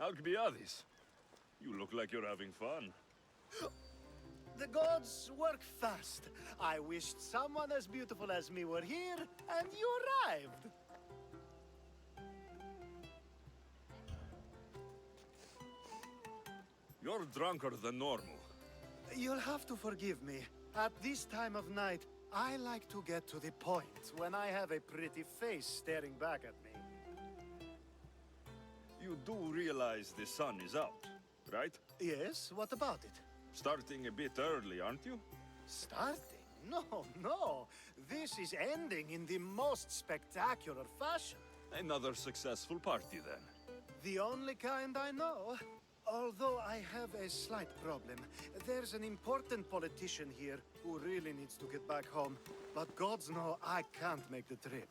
Alcbiades, you look like you're having fun. The gods work fast. I wished someone as beautiful as me were here, and you arrived. You're drunker than normal. You'll have to forgive me. At this time of night, I like to get to the point when I have a pretty face staring back at me. You do realize the sun is out, right? Yes, what about it? Starting a bit early, aren't you? Starting? No. This is ending in the most spectacular fashion. Another successful party, then. The only kind I know. Although I have a slight problem. There's an important politician here who really needs to get back home. But gods know I can't make the trip.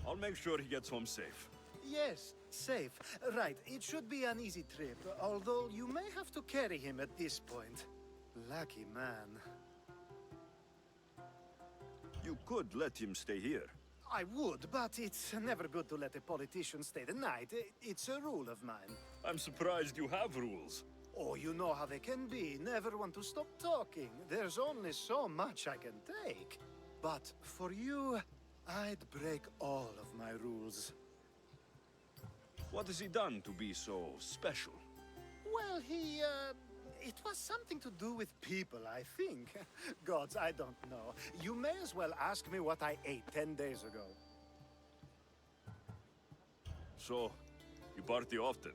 I'll make sure he gets home safe. Yes, safe. Right, it should be an easy trip, although you may have to carry him at this point. Lucky man. You could let him stay here. I would, but it's never good to let a politician stay the night. It's a rule of mine. I'm surprised you have rules. Oh, you know how they can be. Never want to stop talking. There's only so much I can take. But for you, I'd break all of my rules. What has he done to be so special? Well, it was something to do with people, I think. Gods, I don't know. You may as well ask me what I ate 10 days ago. So, you party often?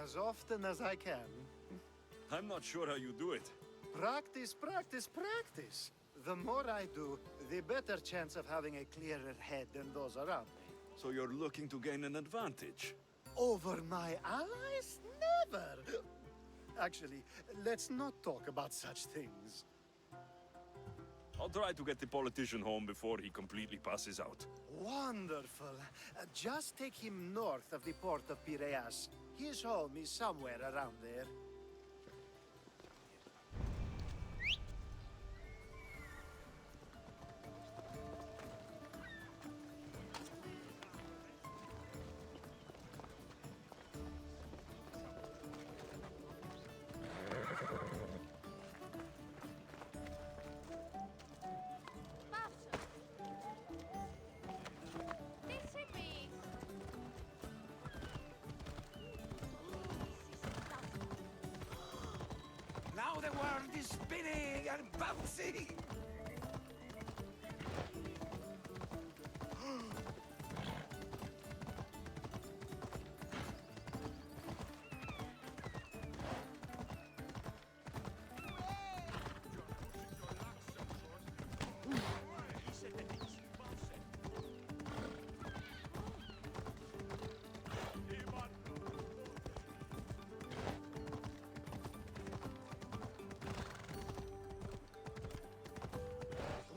As often as I can. I'm not sure how you do it. Practice, practice, practice. The more I do, the better chance of having a clearer head than those around me. So you're looking to gain an advantage? Over my allies? Never! Actually, let's not talk about such things. I'll try to get the politician home before he completely passes out. Wonderful. Just take him north of the port of Piraeus. His home is somewhere around there. Now the world is spinning and bouncing!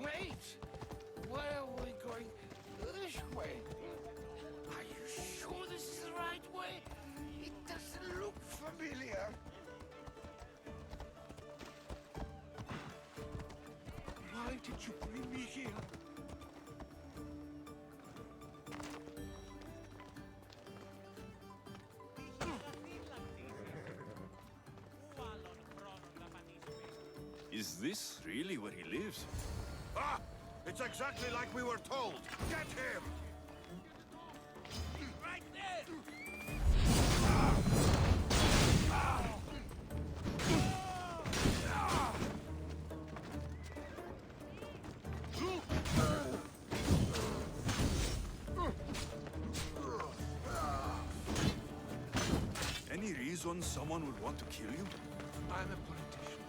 Wait! Where are we going? This way. Are you sure this is the right way? It doesn't look familiar. Why did you bring me here? Is this really where he lives? Ah! It's exactly like we were told! Get him! Right there! Any reason someone would want to kill you? I'm a politician.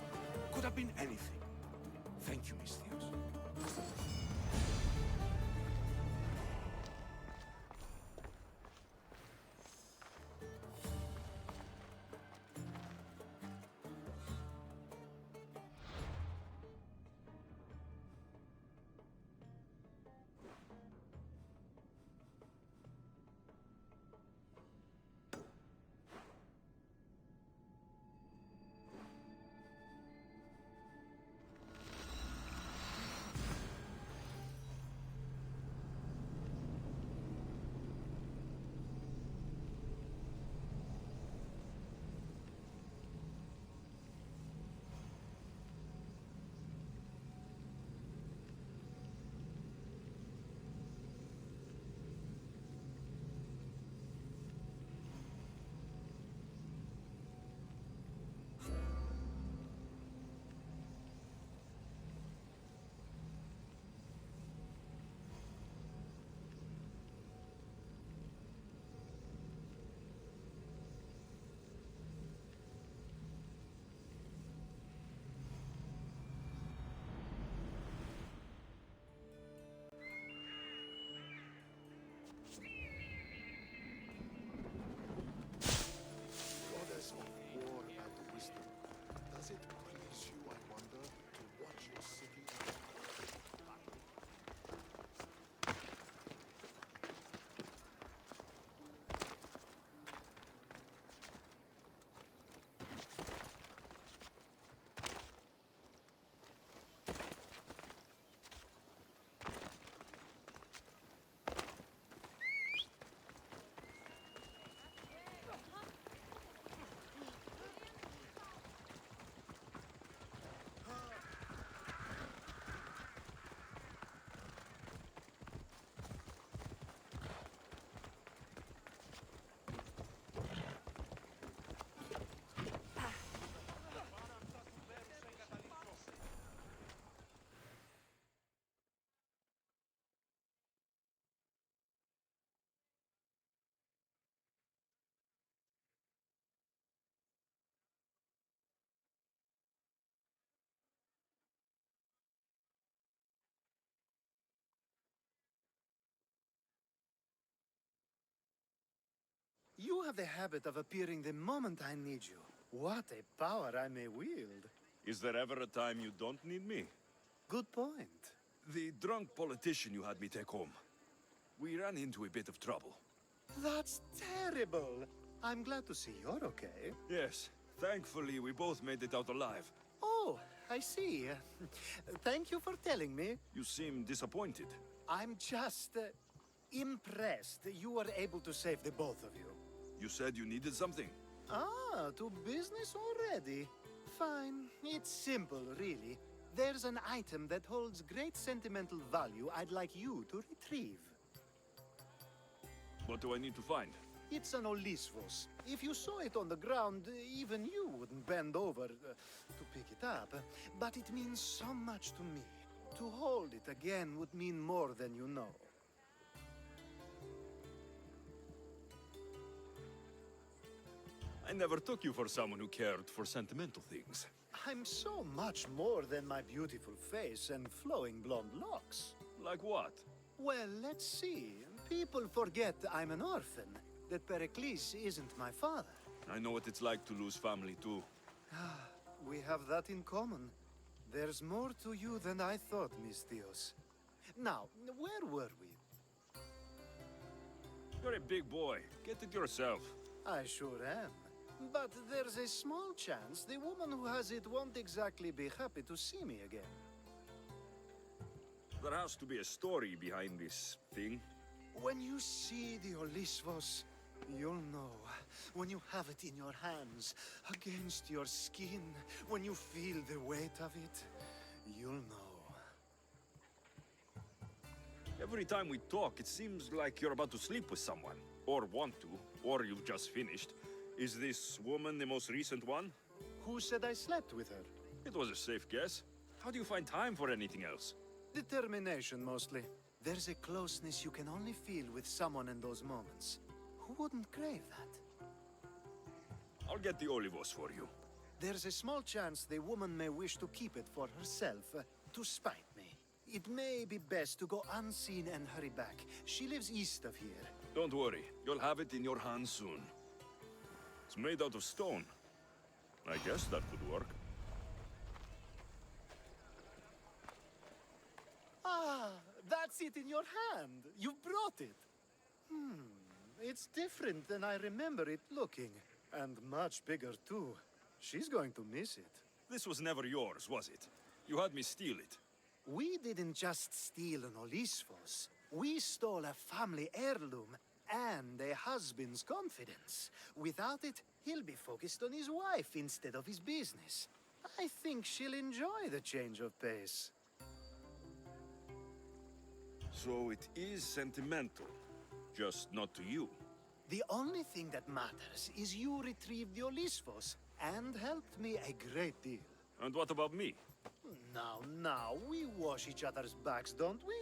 Could have been anything. Thank you, Miss Theos. You have the habit of appearing the moment I need you. What a power I may wield. Is there ever a time you don't need me? Good point. The drunk politician you had me take home. We ran into a bit of trouble. That's terrible. I'm glad to see you're okay. Yes, thankfully we both made it out alive. Oh, I see. Thank you for telling me. You seem disappointed. I'm just impressed you were able to save the both of you. You said you needed something. Ah, to business already? Fine. It's simple, really. There's an item that holds great sentimental value I'd like you to retrieve. What do I need to find? It's an Olisvos. If you saw it on the ground, even you wouldn't bend over to pick it up. But it means so much to me. To hold it again would mean more than you know. I never took you for someone who cared for sentimental things. I'm so much more than my beautiful face and flowing blonde locks. Like what? Well, let's see. People forget I'm an orphan, that Pericles isn't my father. I know what it's like to lose family too. We have that in common. There's more to you than I thought, Miss Dios. Now, where were we? You're a big boy. Get it yourself. I sure am. But there's a small chance the woman who has it won't exactly be happy to see me again. There has to be a story behind this thing. When you see the Olisvos, you'll know. When you have it in your hands, against your skin, when you feel the weight of it, you'll know. Every time we talk, it seems like you're about to sleep with someone. Or want to. Or you've just finished. Is this woman the most recent one? Who said I slept with her? It was a safe guess. How do you find time for anything else? Determination, mostly. There's a closeness you can only feel with someone in those moments. Who wouldn't crave that? I'll get the olivos for you. There's a small chance the woman may wish to keep it for herself, to spite me. It may be best to go unseen and hurry back. She lives east of here. Don't worry, you'll have it in your hands soon. It's made out of stone. I guess that could work. Ah, that's it in your hand. You brought it. It's different than I remember it looking. And much bigger, too. She's going to miss it. This was never yours, was it? You had me steal it. We didn't just steal an Olisvos. We stole a family heirloom and a husband's confidence. Without it, he'll be focused on his wife instead of his business. I think she'll enjoy the change of pace. So it is sentimental. Just not to you. The only thing that matters is you retrieved the Olisvos and helped me a great deal. And what about me? Now, we wash each other's backs, don't we?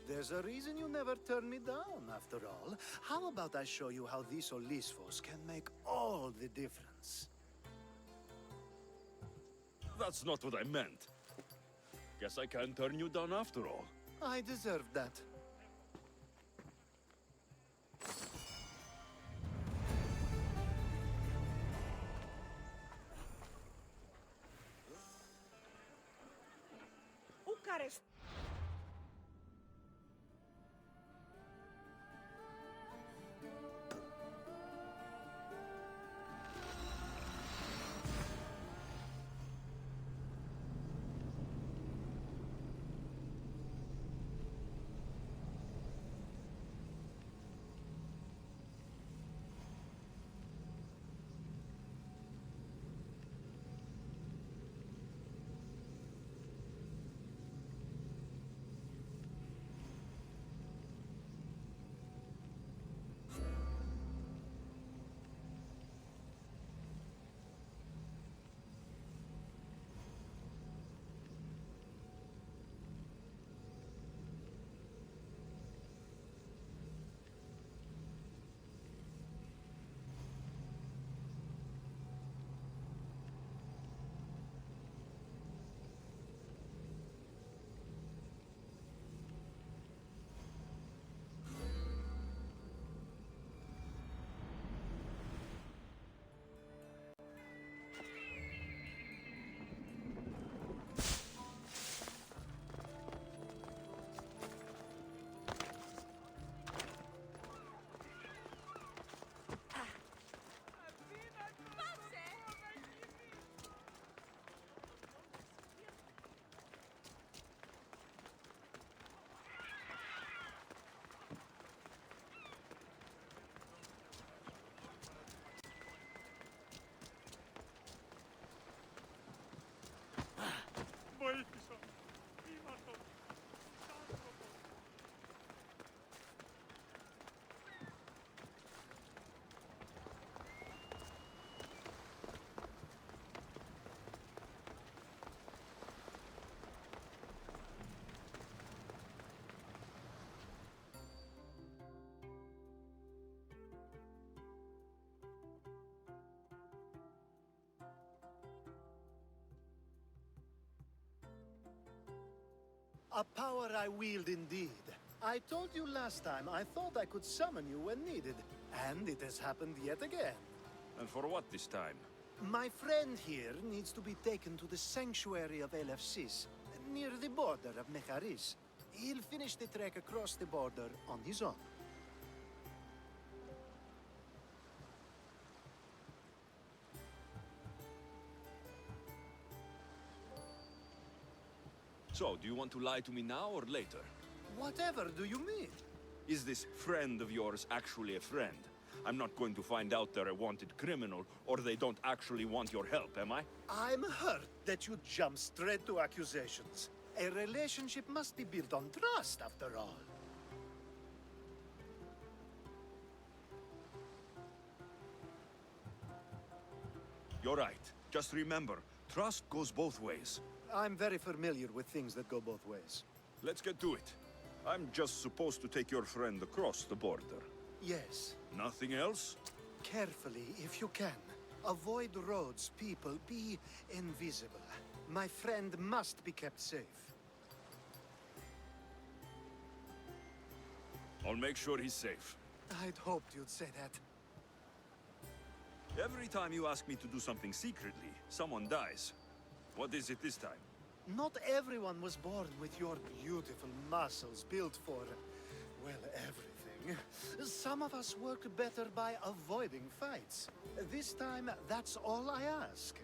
There's a reason you never turn me down, after all. How about I show you how these Olisvos can make all the difference? That's not what I meant. Guess I can't turn you down after all. I deserve that. O cara A power I wield indeed. I told you last time I thought I could summon you when needed, and it has happened yet again. And for what this time? My friend here needs to be taken to the sanctuary of Elefsis, near the border of Mecharis. He'll finish the trek across the border on his own. So, do you want to lie to me now or later? Whatever do you mean? Is this friend of yours actually a friend? I'm not going to find out they're a wanted criminal, or they don't actually want your help, am I? I'm hurt that you jump straight to accusations. A relationship must be built on trust, after all. You're right. Just remember, trust goes both ways. I'm very familiar with things that go both ways. Let's get to it. I'm just supposed to take your friend across the border. Yes. Nothing else? Carefully, if you can. Avoid roads, people, be invisible. My friend must be kept safe. I'll make sure he's safe. I'd hoped you'd say that. Every time you ask me to do something secretly, someone dies. What is it this time? Not everyone was born with your beautiful muscles built for, well, everything. Some of us work better by avoiding fights. This time, that's all I ask.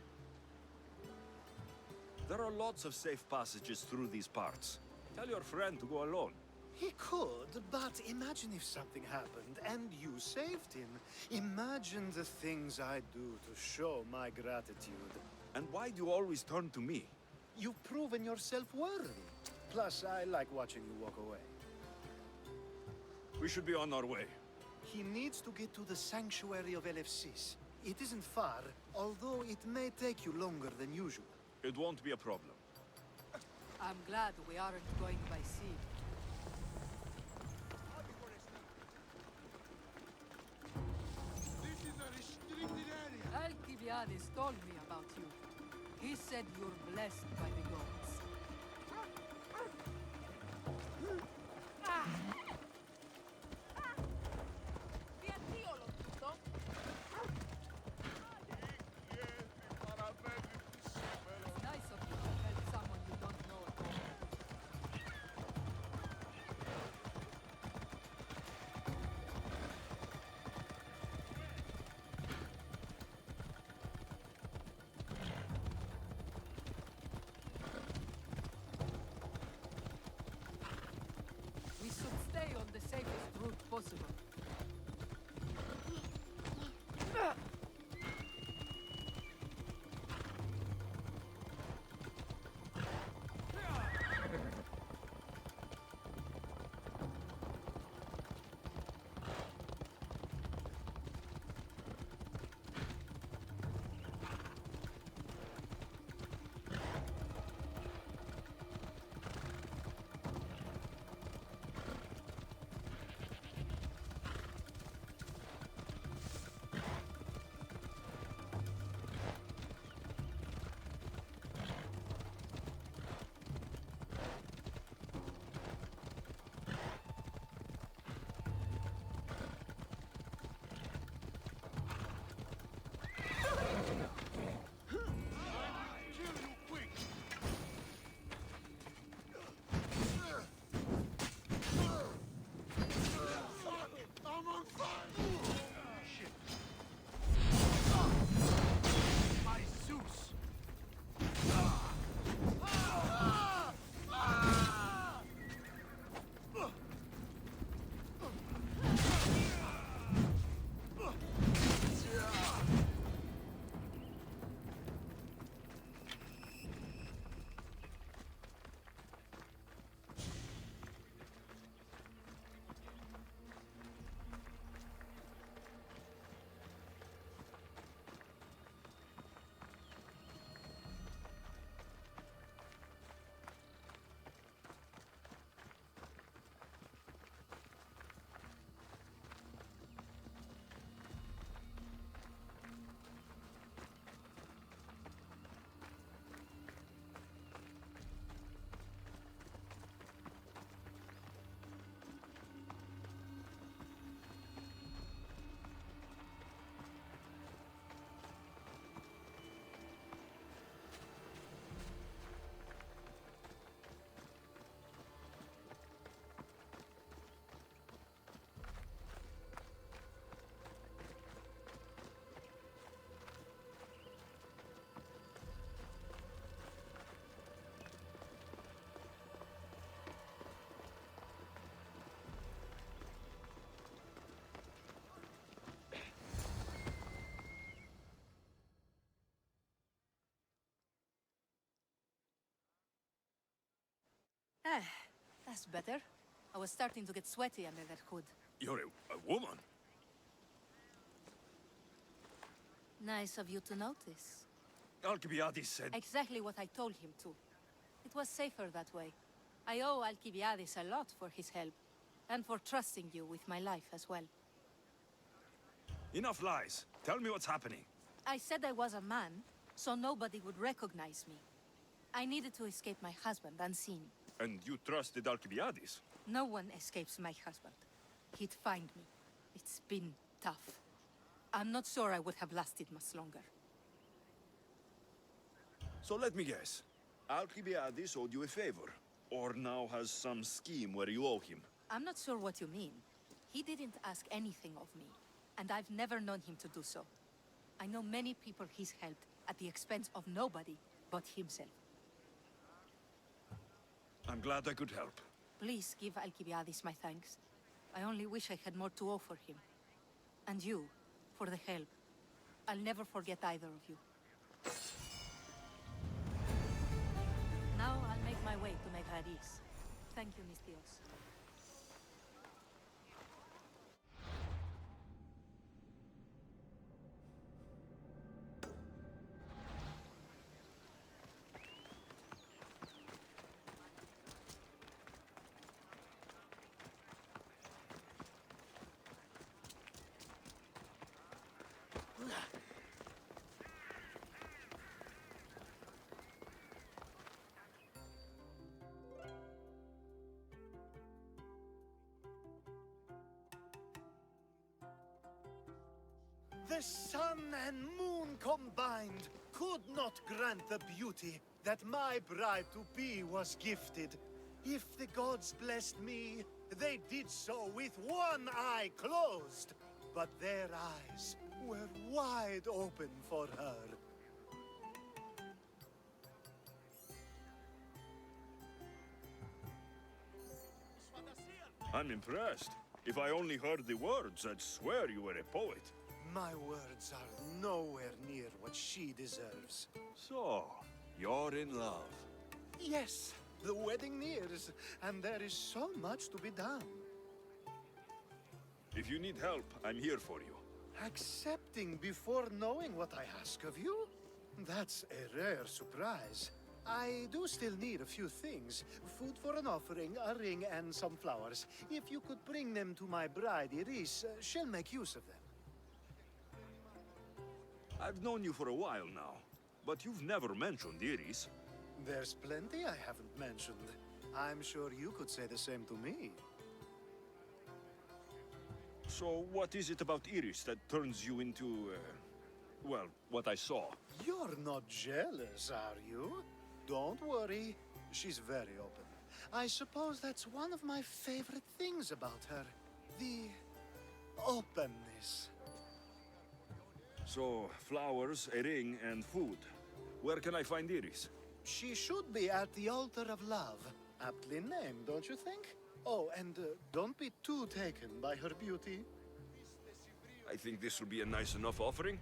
There are lots of safe passages through these parts. Tell your friend to go alone. He could, but imagine if something happened and you saved him. Imagine the things I'd do to show my gratitude. And why do you always turn to me? You've proven yourself worthy. Plus, I like watching you walk away. We should be on our way. He needs to get to the sanctuary of Elefsis. It isn't far, although it may take you longer than usual. It won't be a problem. I'm glad we aren't going by sea. This is a restricted area. Alcibiades told me about you. He said you're blessed by the gods. It's nice of you to help someone you don't know at all. We should stay on the safest route possible. That's better. I was starting to get sweaty under that hood. You're a woman. Nice of you to notice. Alcibiades said... Exactly what I told him to. It was safer that way. I owe Alcibiades a lot for his help, and for trusting you with my life as well. Enough lies. Tell me what's happening. I said I was a man, so nobody would recognize me. I needed to escape my husband unseen. And you trusted Alcibiades? No one escapes my husband. He'd find me. It's been tough. I'm not sure I would have lasted much longer. So let me guess. Alcibiades owed you a favor, or now has some scheme where you owe him. I'm not sure what you mean. He didn't ask anything of me, and I've never known him to do so. I know many people he's helped at the expense of nobody but himself. I'm glad I could help. Please give Alcibiades my thanks. I only wish I had more to offer him. And you, for the help. I'll never forget either of you. Now I'll make my way to Megaris. Thank you, Mis Dios. The sun and moon combined could not grant the beauty that my bride-to-be was gifted. If the gods blessed me, they did so with one eye closed. But their eyes were wide open for her. I'm impressed. If I only heard the words, I'd swear you were a poet. My words are nowhere near what she deserves. So, you're in love. Yes, the wedding nears, and there is so much to be done. If you need help, I'm here for you. Accepting before knowing what I ask of you? That's a rare surprise. I do still need a few things. Food for an offering, a ring, and some flowers. If you could bring them to my bride, Iris, she'll make use of them. I've known you for a while now, but you've never mentioned Iris. There's plenty I haven't mentioned. I'm sure you could say the same to me. So what is it about Iris that turns you into, well, what I saw? You're not jealous, are you? Don't worry. She's very open. I suppose that's one of my favorite things about her. The openness. So, flowers, a ring, and food. Where can I find Iris? She should be at the altar of love. Aptly named, don't you think? Oh, and don't be too taken by her beauty. I think this will be a nice enough offering.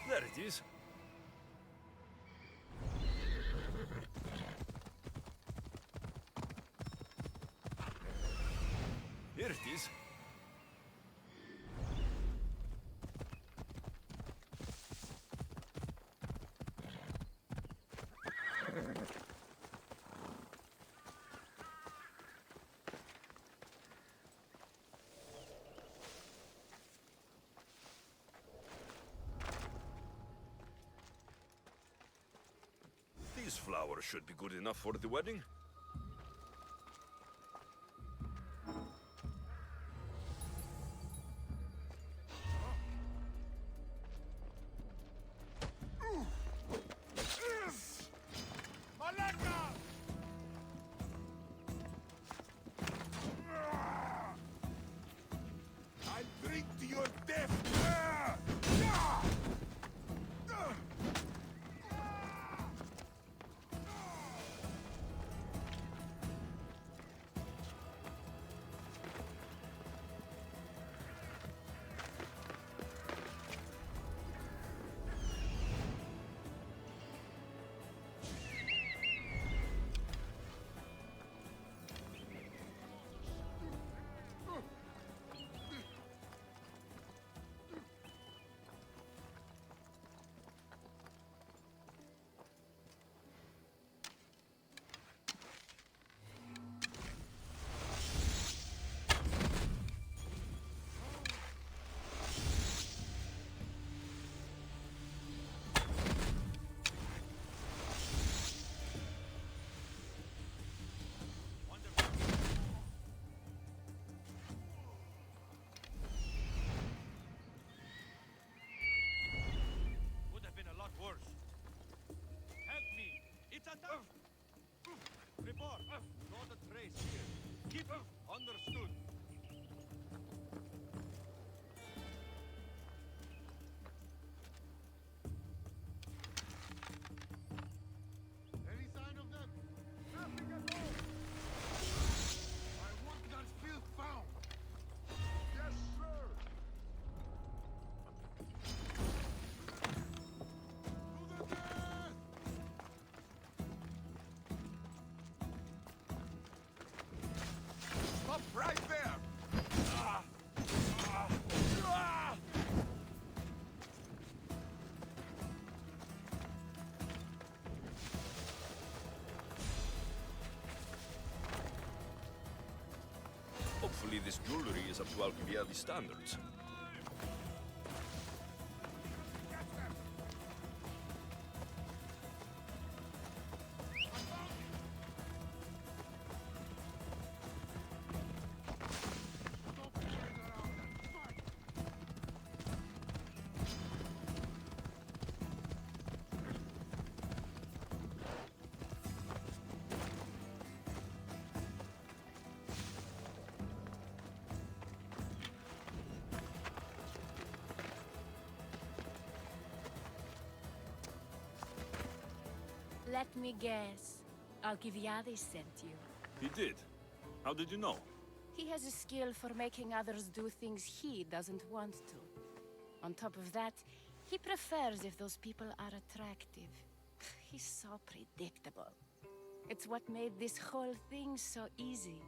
There it is. Here it is. These flowers should be good enough for the wedding. I'll drink to your death! Would have been a lot worse. Help me! It's a tough! Report! Not a trace here. Keep understood. Any sign of them? Nothing at all! I want that field found! Yes, sir! To the death! Stop right there! Hopefully this jewelry is up to Alcibiades standards. Stop playing around and fight! Let me guess. Alcibiades sent you. He did. How did you know? He has a skill for making others do things he doesn't want to. On top of that, he prefers if those people are attractive. He's so predictable. It's what made this whole thing so easy.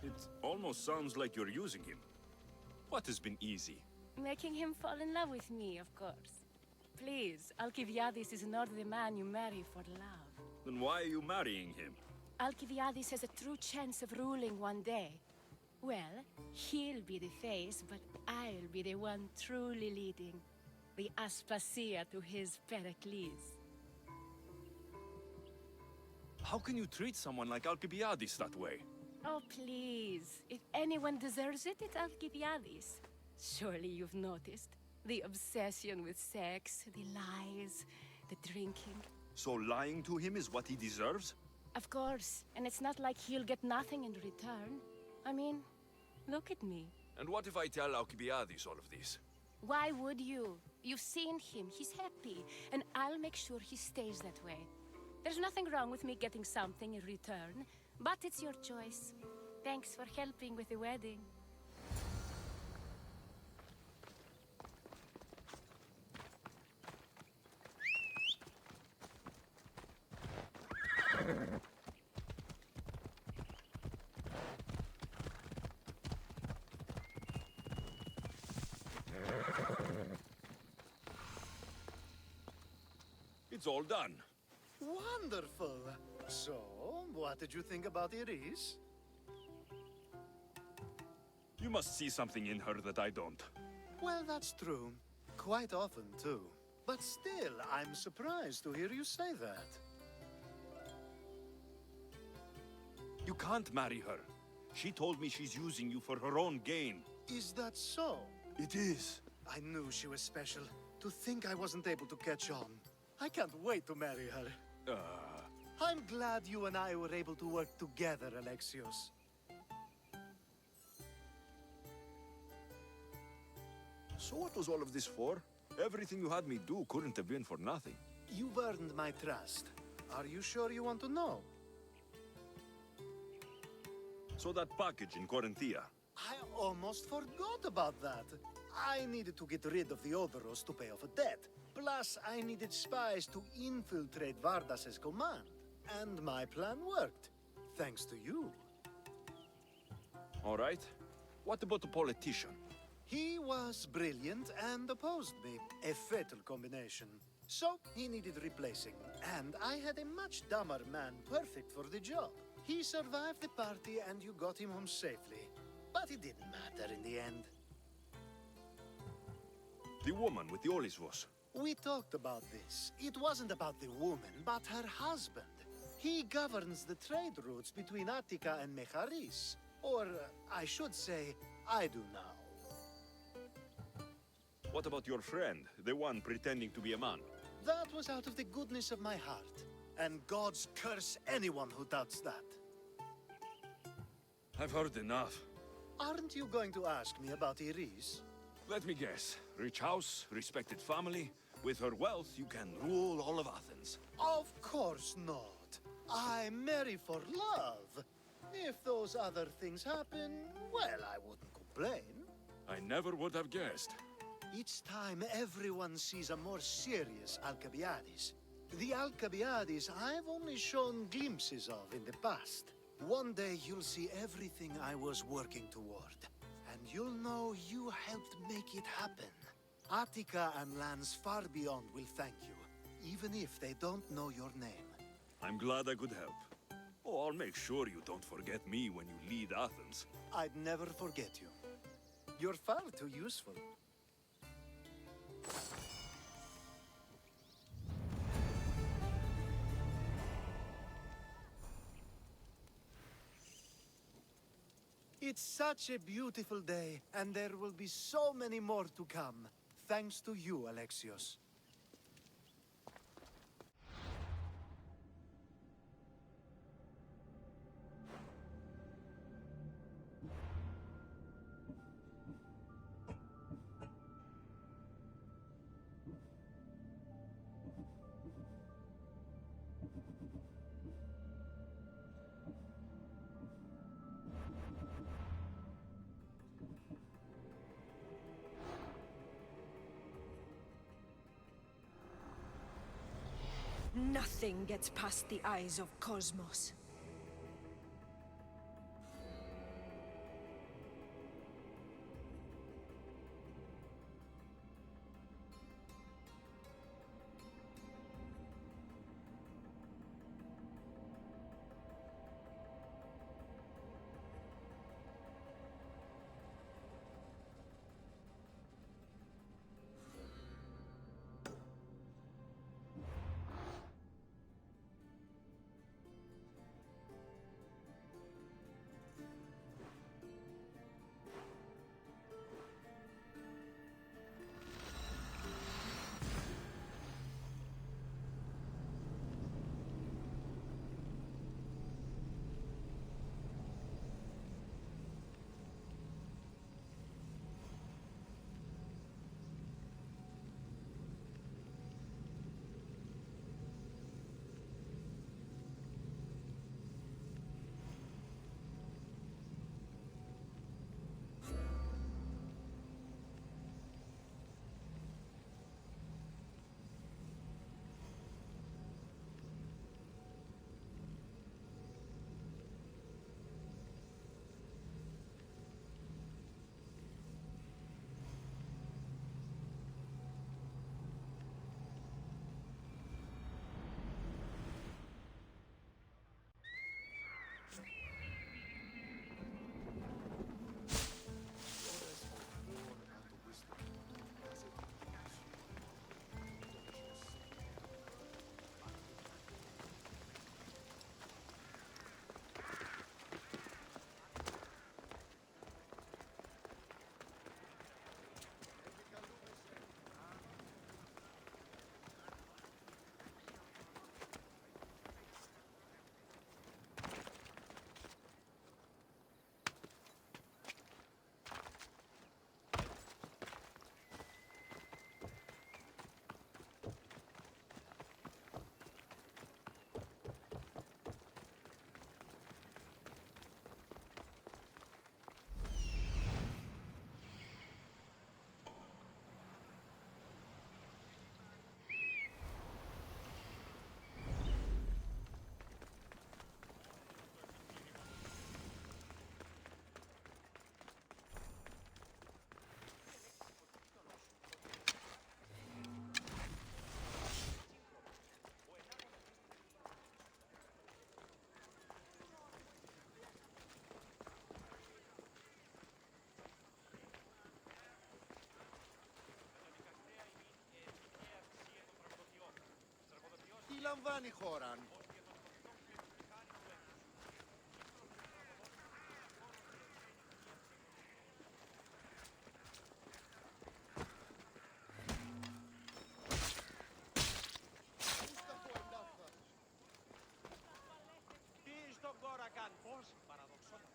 It almost sounds like you're using him. What has been easy? Making him fall in love with me, of course. Please, Alcibiades is not the man you marry for love. Then why are you marrying him? Alcibiades has a true chance of ruling one day. Well, he'll be the face, but I'll be the one truly leading. The Aspasia to his Pericles. How can you treat someone like Alcibiades that way? Oh, please. If anyone deserves it, it's Alcibiades. Surely you've noticed. The obsession with sex, the lies, the drinking. So lying to him is what he deserves? Of course, and it's not like he'll get nothing in return. I mean, look at me. And what if I tell Alcibiades all of this? Why would you? You've seen him, he's happy, and I'll make sure he stays that way. There's nothing wrong with me getting something in return, but it's your choice. Thanks for helping with the wedding. It's all done. Wonderful. So, what did you think about Iris? You must see something in her that I don't. Well, that's true. Quite often, too. But still, I'm surprised to hear you say that. You can't marry her. She told me she's using you for her own gain. Is that so? It is. I knew she was special. To think I wasn't able to catch on. I can't wait to marry her. I'm glad you and I were able to work together, Alexios. So what was all of this for? Everything you had me do couldn't have been for nothing. You've earned my trust. Are you sure you want to know? So that package in Corinthia. I almost forgot about that. I needed to get rid of the Odoros to pay off a debt. Plus, I needed spies to infiltrate Vardas's command. And my plan worked. Thanks to you. All right. What about the politician? He was brilliant and opposed me. A fatal combination. So, he needed replacing. And I had a much dumber man perfect for the job. He survived the party and you got him home safely. But it didn't matter in the end. The woman with the Olisvos. We talked about this. It wasn't about the woman, but her husband. He governs the trade routes between Attica and Mecharis. Or, I should say, I do now. What about your friend, the one pretending to be a man? That was out of the goodness of my heart. And God's curse anyone who doubts that. I've heard enough. Aren't you going to ask me about Iris? Let me guess. Rich house, respected family. With her wealth, you can rule all of Athens. Of course not. I marry for love. If those other things happen, well, I wouldn't complain. I never would have guessed. Each time everyone sees a more serious Alcibiades. The Alcibiades I've only shown glimpses of in the past. One day you'll see everything I was working toward. And you'll know you helped make it happen. Attica and lands far beyond will thank you, even if they don't know your name. I'm glad I could help. Oh, I'll make sure you don't forget me when you lead Athens. I'd never forget you. You're far too useful. It's such a beautiful day, and there will be so many more to come. Thanks to you, Alexios. Nothing gets past the eyes of Cosmos. λαμβάνει χώρα. Τι στον Κόρακαν, πώς παραδοξόταν.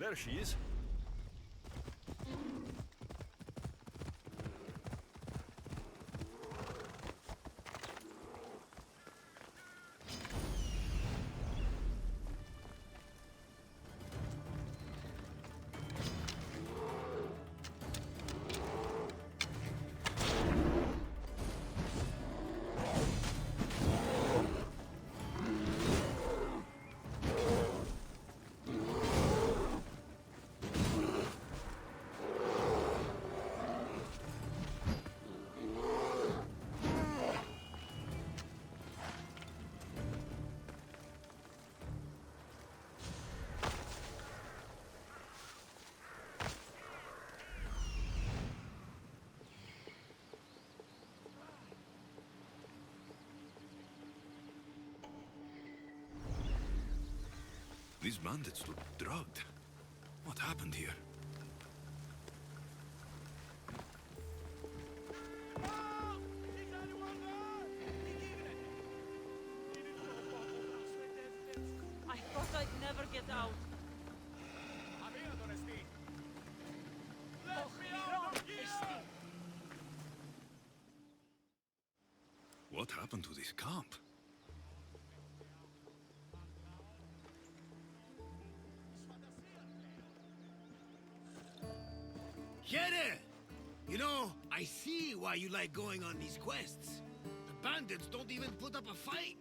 There she is. These bandits look drugged. What happened here? get out. Let me out of here! What happened to this camp? Jere! You know, I see why you like going on these quests. The bandits don't even put up a fight.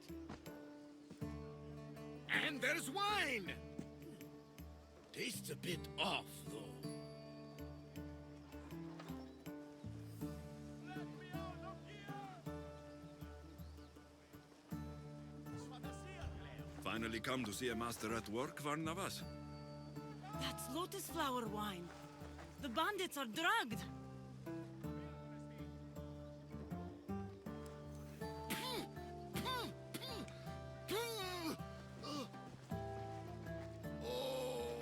And there's wine! Tastes a bit off, though. Let me out of here! Finally come to see a master at work, Varnavas? That's lotus flower wine. The bandits are drugged. Oh,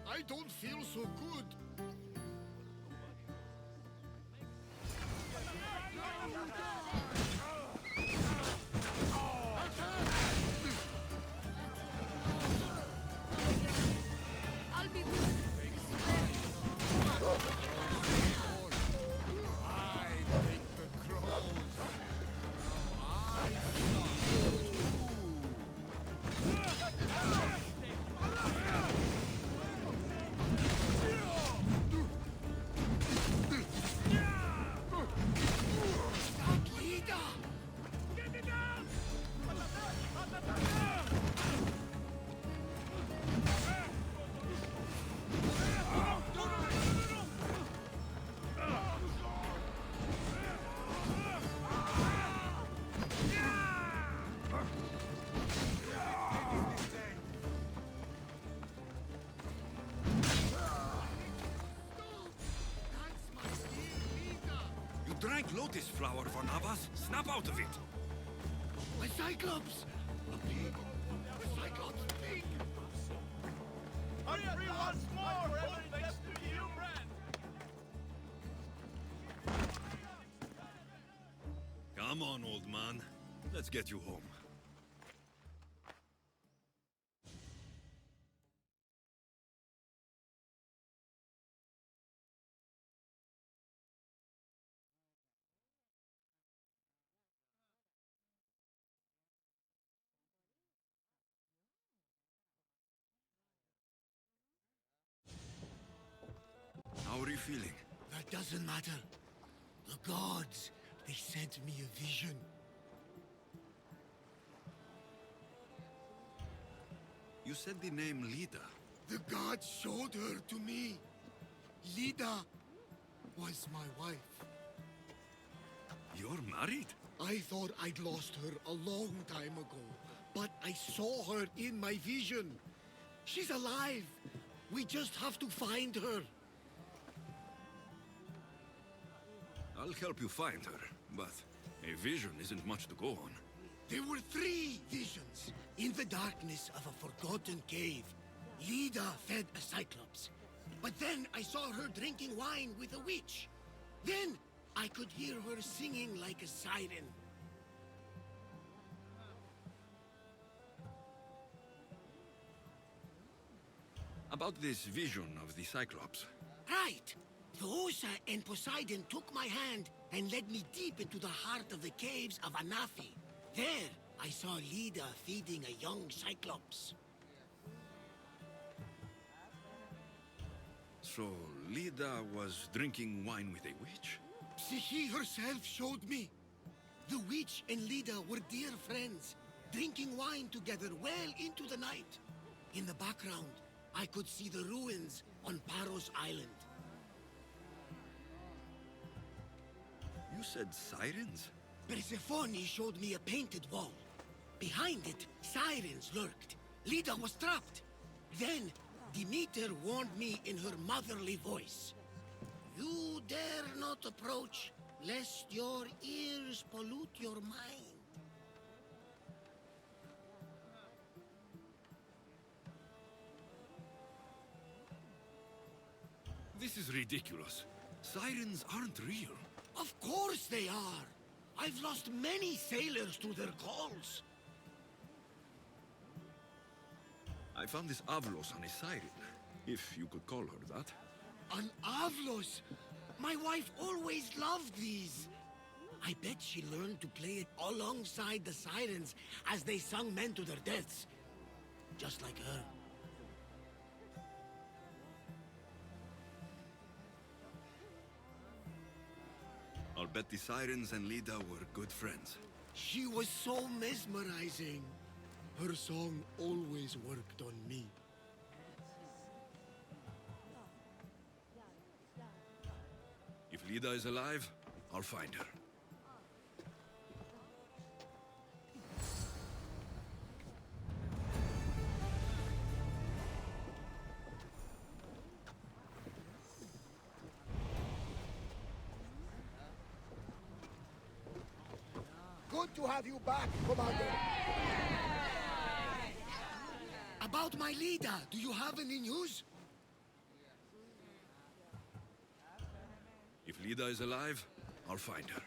I don't feel so good. I'll be good. I take the crows. You drank lotus flower, Varnavas. Snap out of it! My Cyclops! A pig! A Cyclops pig! Hurry once more! Forever next to you, friend! Come on, old man. Let's get you home. How are you feeling? That doesn't matter. The gods, they sent me a vision. You said the name Lida. The gods showed her to me. Lida was my wife. You're married? I thought I'd lost her a long time ago, but I saw her in my vision. She's alive. We just have to find her. I'll help you find her, but a vision isn't much to go on. There were 3 visions. In the darkness of a forgotten cave, Lida fed a Cyclops. But then I saw her drinking wine with a witch. Then I could hear her singing like a siren. About this vision of the Cyclops. Right. Thoosa and Poseidon took my hand and led me deep into the heart of the caves of Anafi. There, I saw Lida feeding a young Cyclops. So, Lida was drinking wine with a witch? She herself showed me. The witch and Lida were dear friends, drinking wine together well into the night. In the background, I could see the ruins on Paros Island. You said sirens? Persephone showed me a painted wall. Behind it, sirens lurked. Lida was trapped. Then, Demeter warned me in her motherly voice. You dare not approach, lest your ears pollute your mind. This is ridiculous. Sirens aren't real. Of course they are. I've lost many sailors to their calls. I found this Avlos on a siren, if you could call her that. An Avlos! My wife always loved these. I bet she learned to play it alongside the sirens as they sung men to their deaths. Just like her. I'll bet the sirens and Lida were good friends. She was so mesmerizing. Her song always worked on me. If Lida is alive, I'll find her. Good to have you back, Commander. About my leader, do you have any news? If Lida is alive, I'll find her.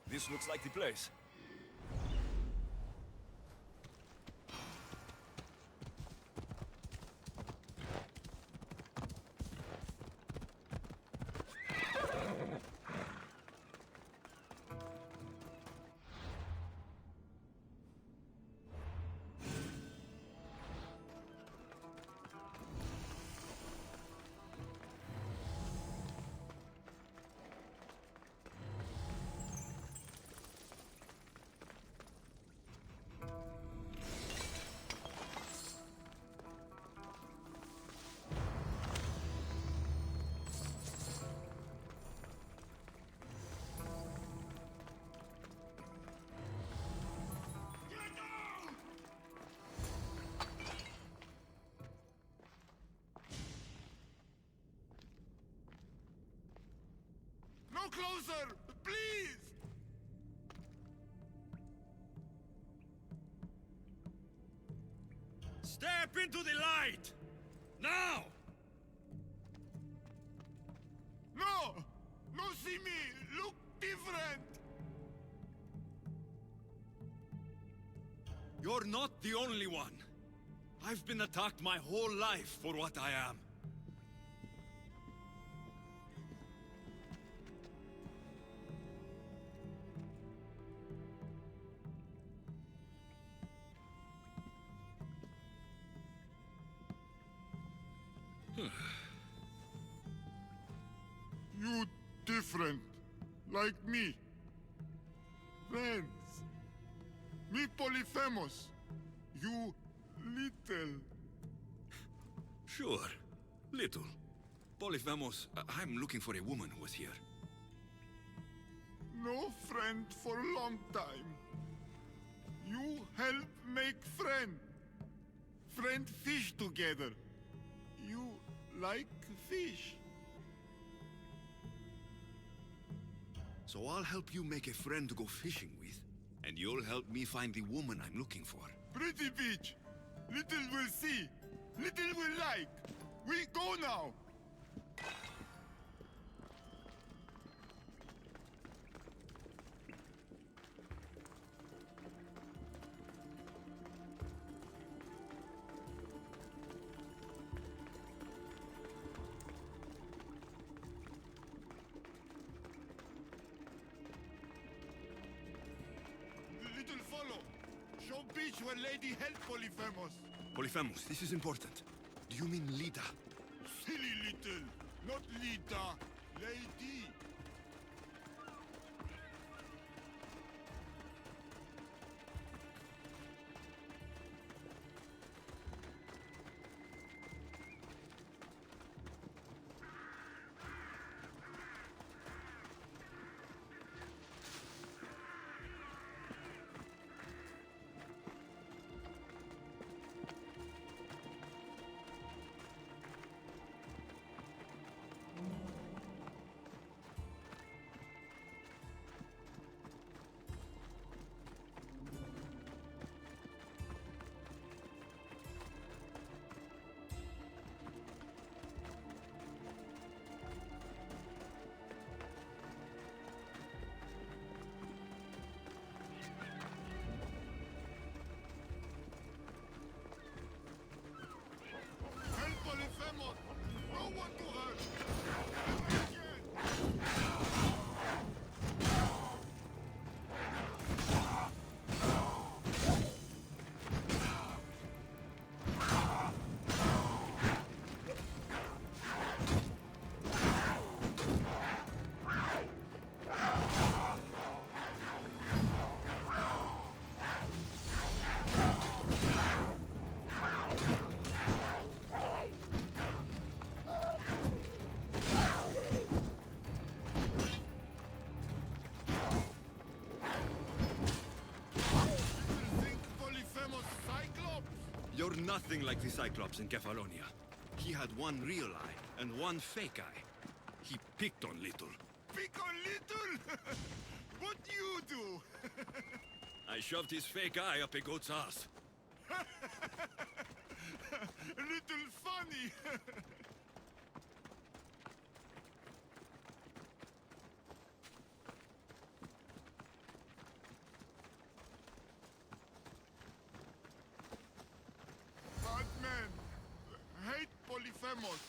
This looks like the place. No closer! Please! Step into the light! Now! No! No, see me! Look different! You're not the only one. I've been attacked my whole life for what I am. You different. Like me. Friends. Me Polyphemus. You little. Sure. Little. Polyphemus, I'm looking for a woman who was here. No friend for a long time. You help make friend. Friend fish together. You like fish. So I'll help you make a friend to go fishing with, and you'll help me find the woman I'm looking for. Pretty beach. Little will see. Little will like. We go now. Little follow. Show beach where lady help Polyphemus. Polyphemus, this is important. Do you mean Lita? Silly little. Not Lita. Lady. Help Polyphemus. No one to hurt. Think Polyphemus Cyclops? You're nothing like the Cyclops in Kefalonia. He had one real eye and one fake eye. He picked on Little. Pick on little? What you do? I shoved his fake eye up a goat's ass. Little funny. Bad man. Hate Polyphemus.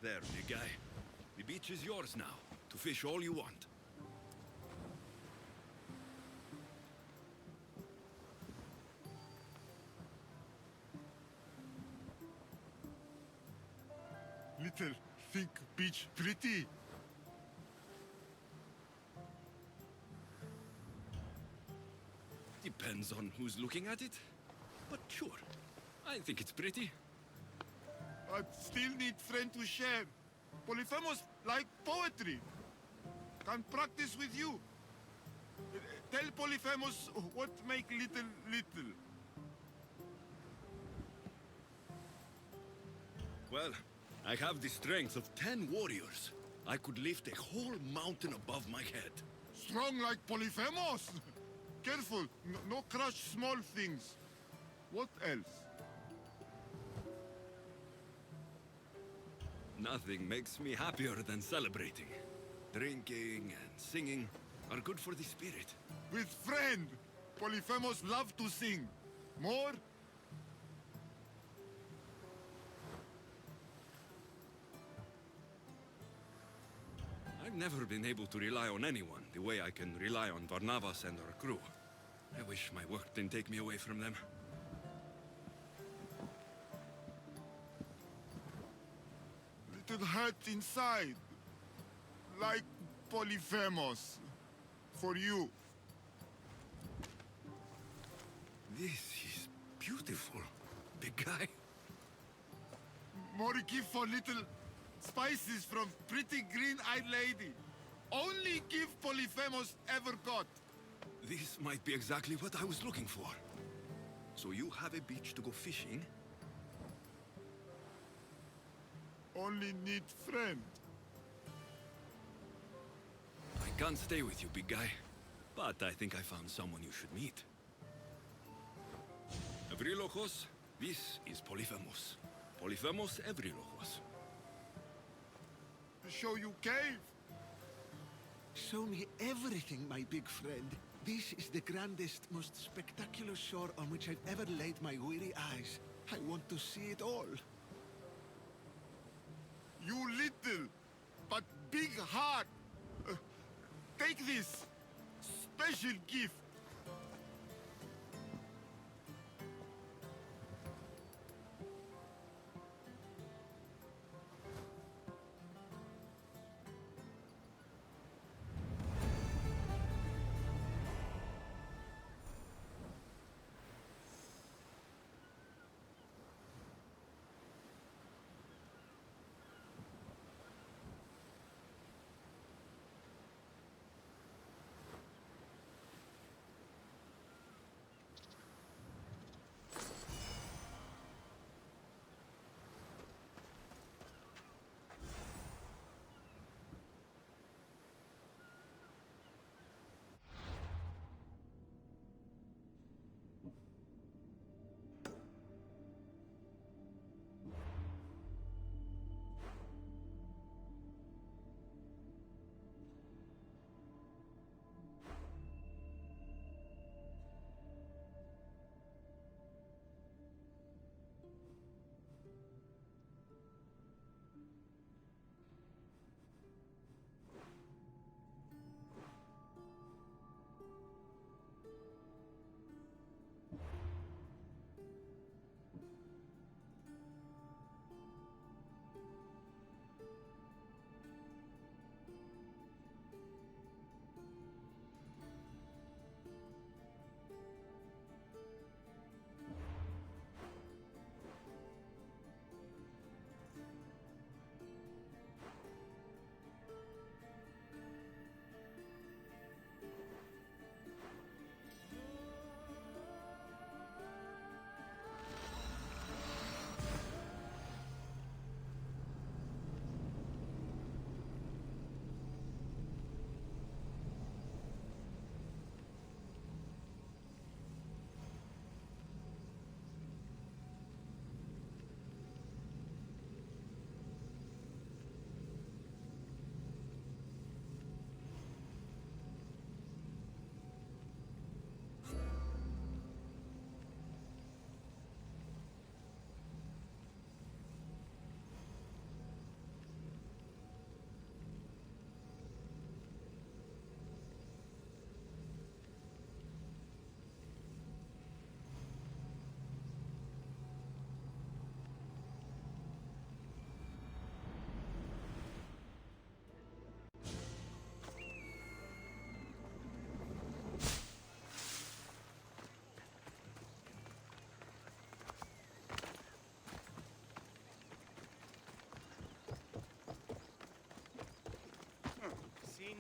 There, big guy. The beach is yours now, to fish all you want. Little, think beach pretty. Depends on who's looking at it. But sure, I think it's pretty. I still need friend to share. Polyphemus like poetry. Can practice with you. Tell Polyphemus what make little little. Well, I have the strength of 10 warriors. I could lift a whole mountain above my head. Strong like Polyphemus. Careful, no crush small things. What else? Nothing makes me happier than celebrating. Drinking and singing are good for the spirit. With friend. Polyphemus love to sing. More? I've never been able to rely on anyone the way I can rely on Varnavas and our crew. I wish my work didn't take me away from them. Little hurt inside. Like Polyphemus. For you. This is beautiful, big guy. More gift for little spices from pretty green-eyed lady. Only gift Polyphemus ever got. This might be exactly what I was looking for. So you have a beach to go fishing? Only need friend. I can't stay with you, big guy. But I think I found someone you should meet. Evrilojos, this is Polyphemus. Polyphemus Evrilojos. Show you cave. Show me everything, my big friend. This is the grandest, most spectacular shore on which I've ever laid my weary eyes. I want to see it all. You little, but big heart. Take this. Special gift.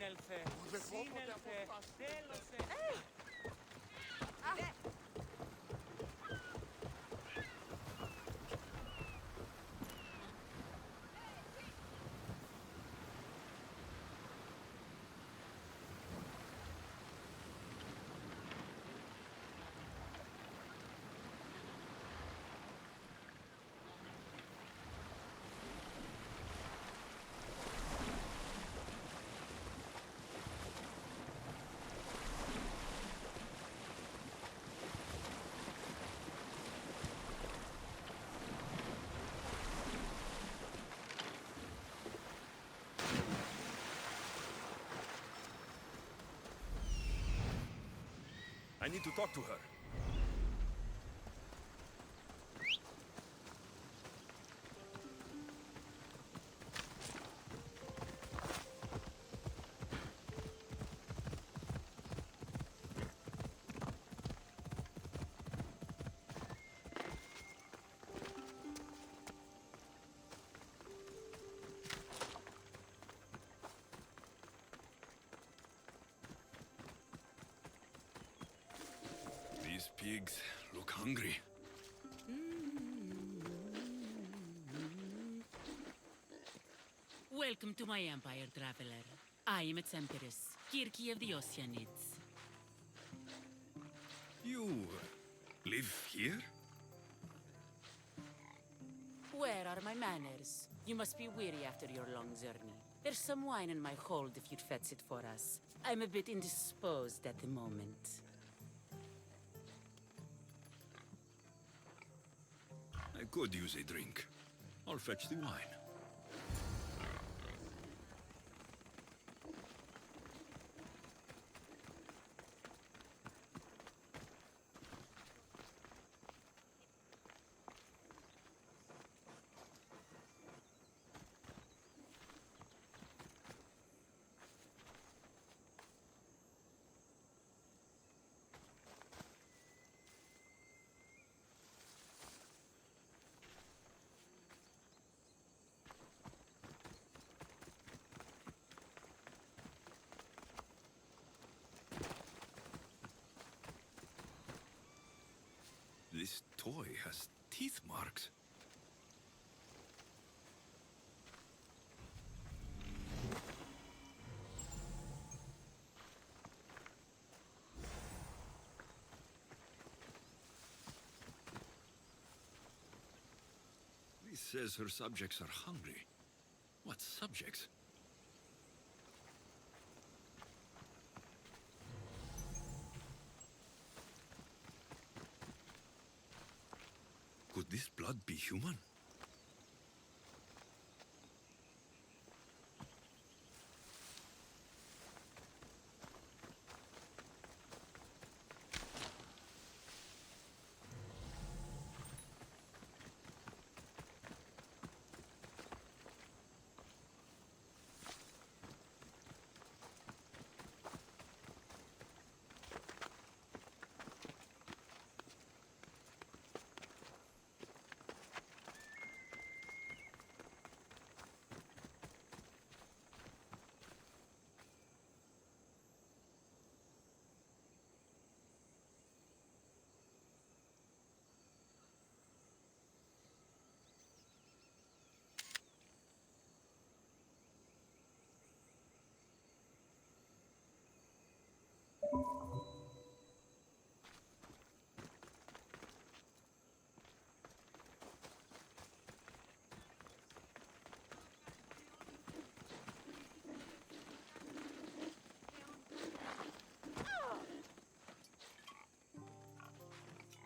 Sínelfe. Sínelfe. Delose. I need to talk to her. These pigs look hungry. Welcome to my empire, traveler. I am its empress, Kirki of the Oceanids. You live here? Where are my manners? You must be weary after your long journey. There's some wine in my hold if you'd fetch it for us. I'm a bit indisposed at the moment. I could use a drink. I'll fetch the wine. This toy has teeth marks. This says her subjects are hungry. What subjects? Could this blood be human?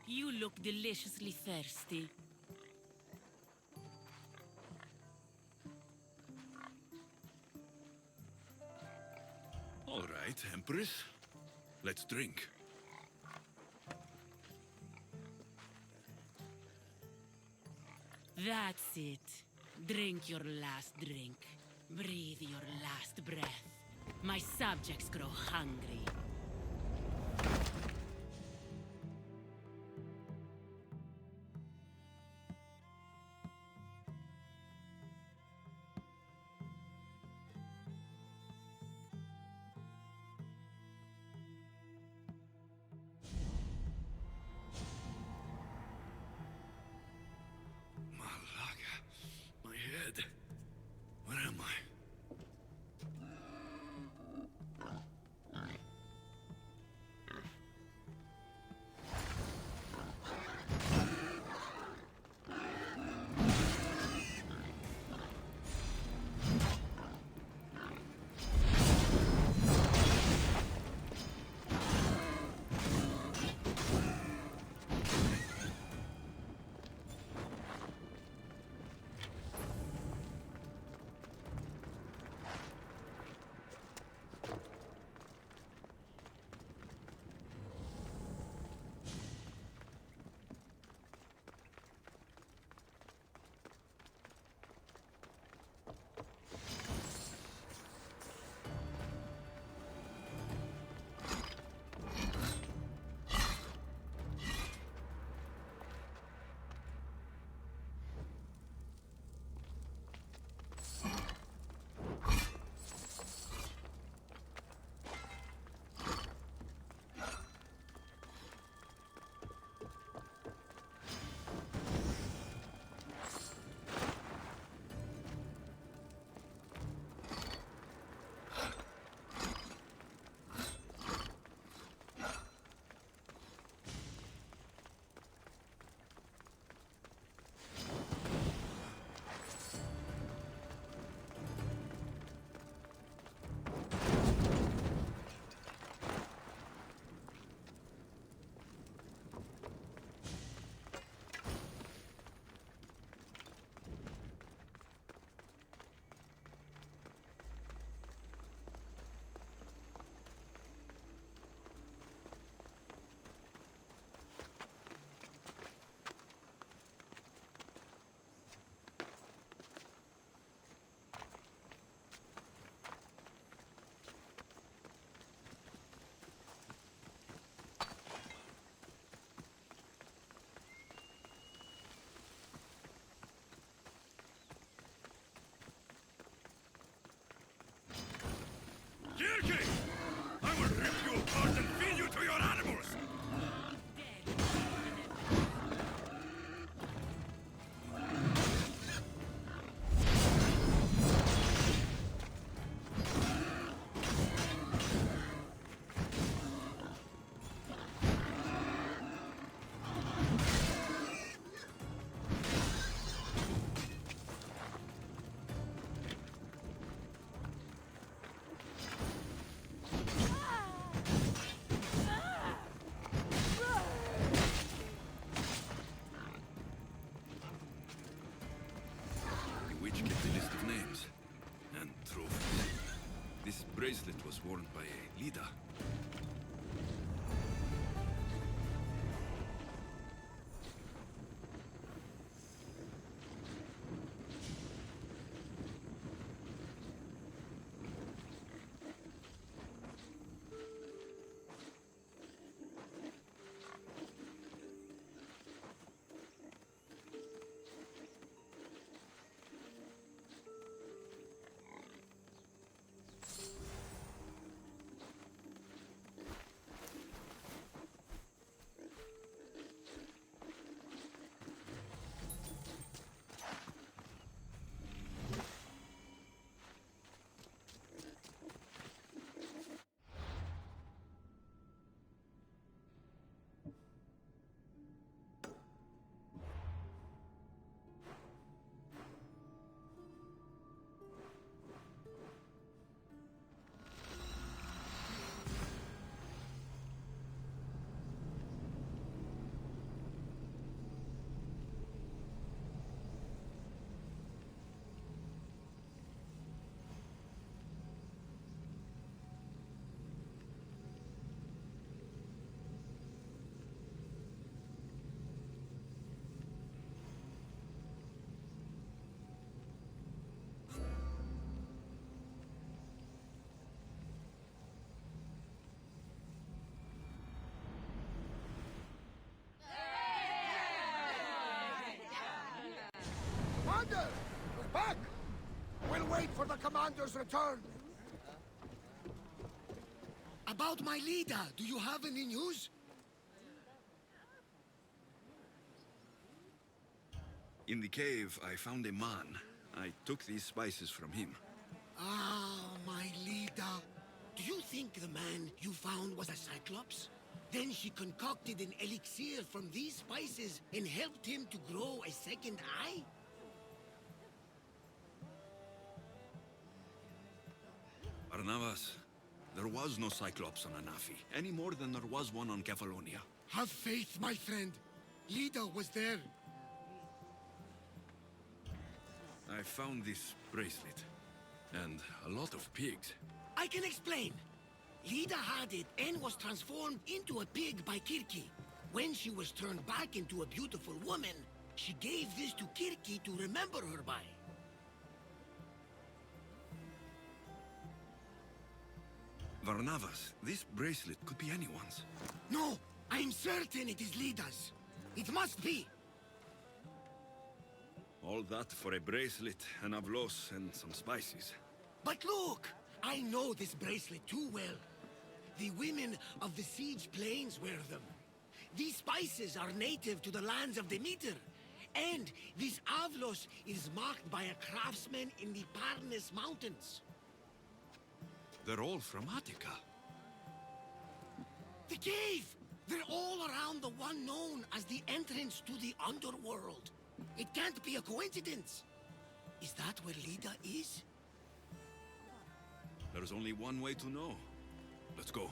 You look deliciously thirsty. All right, Empress. Let's drink. That's it. Drink your last drink. Breathe your last breath. My subjects grow hungry. bracelet was worn by a leader. Commander! We're back! We'll wait for the commander's return. About my leader, do you have any news? In the cave, I found a man. I took these spices from him. Ah, my leader. Do you think the man you found was a Cyclops? Then she concocted an elixir from these spices and helped him to grow a second eye? Barnabas, there was no Cyclops on Anafi, any more than there was one on Kefalonia. Have faith, my friend. Lida was there. I found this bracelet, and a lot of pigs. I can explain. Lida had it and was transformed into a pig by Kirki. When she was turned back into a beautiful woman, she gave this to Kirki to remember her by. Barnabas, this bracelet could be anyone's. No, I'm certain it is Lida's. It must be. All that for a bracelet, an avlos, and some spices. But look! I know this bracelet too well. The women of the Siege Plains wear them. These spices are native to the lands of Demeter. And this avlos is marked by a craftsman in the Parnes Mountains. They're all from Attica. The cave! They're all around the one known as the entrance to the underworld. It can't be a coincidence. Is that where Lida is? There's only one way to know. Let's go.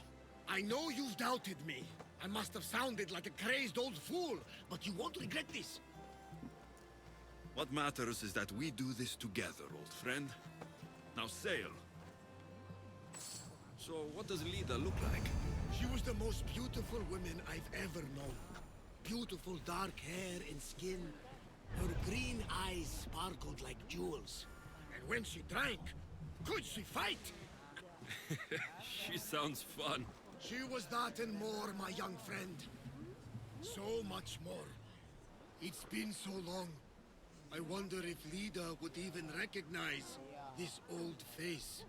I know you've doubted me. I must have sounded like a crazed old fool, but you won't regret this. What matters is that we do this together, old friend. Now sail. So, what does Lida look like? She was the most beautiful woman I've ever known. Beautiful dark hair and skin. Her green eyes sparkled like jewels. And when she drank, could she fight? She sounds fun. She was that and more, my young friend. So much more. It's been so long. I wonder if Lida would even recognize this old face.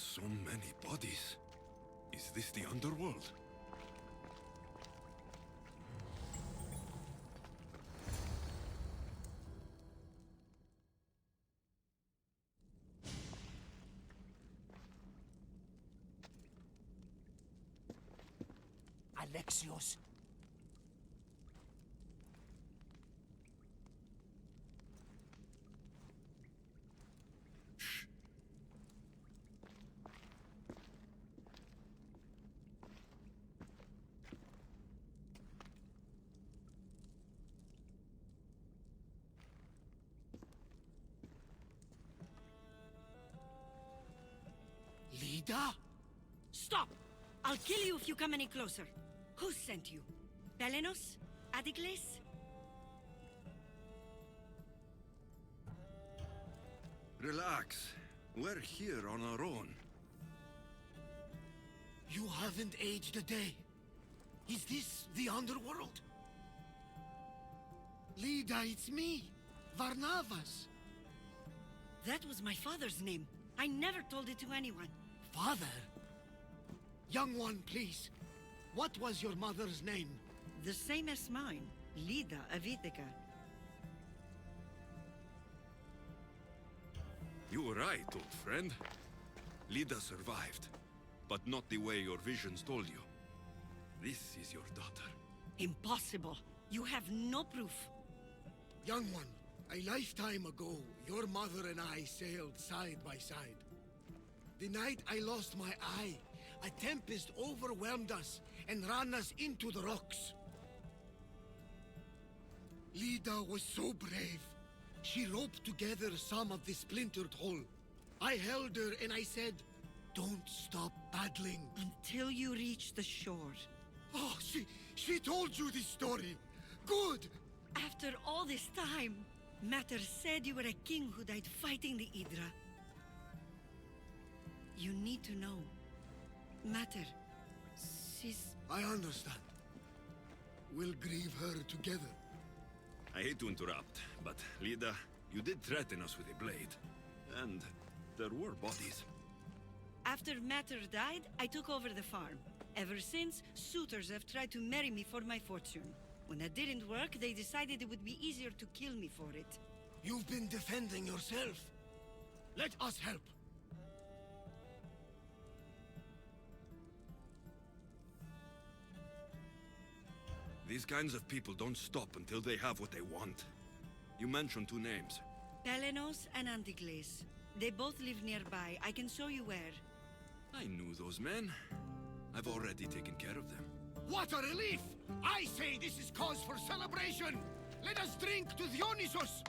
So many bodies. Is this the underworld? Alexios. Lida? Stop! I'll kill you if you come any closer. Who sent you? Pelenos? Adicles? Relax. We're here on our own. You haven't aged a day. Is this the underworld? Lida, it's me, Varnavas. That was my father's name. I never told it to anyone. Father? Young one, please. What was your mother's name? The same as mine. Lida Avitica. You were right, old friend. Lida survived, but not the way your visions told you. This is your daughter. Impossible. You have no proof. Young one, a lifetime ago, your mother and I sailed side by side. The night I lost my eye, a tempest overwhelmed us and ran us into the rocks. Lida was so brave. She roped together some of the splintered hull. I held her and I said, "Don't stop paddling." Until you reach the shore. Oh, she told you this story. Good! After all this time, Mater said you were a king who died fighting the Hydra. You need to know. Mater, she's... I understand. We'll grieve her together. I hate to interrupt, but Lida, you did threaten us with a blade. And there were bodies. After Mater died, I took over the farm. Ever since, suitors have tried to marry me for my fortune. When that didn't work, they decided it would be easier to kill me for it. You've been defending yourself. Let us help. These kinds of people don't stop until they have what they want. You mentioned two names. Pelenos and Antigles. They both live nearby. I can show you where. I knew those men. I've already taken care of them. What a relief! I say this is cause for celebration! Let us drink to Dionysus!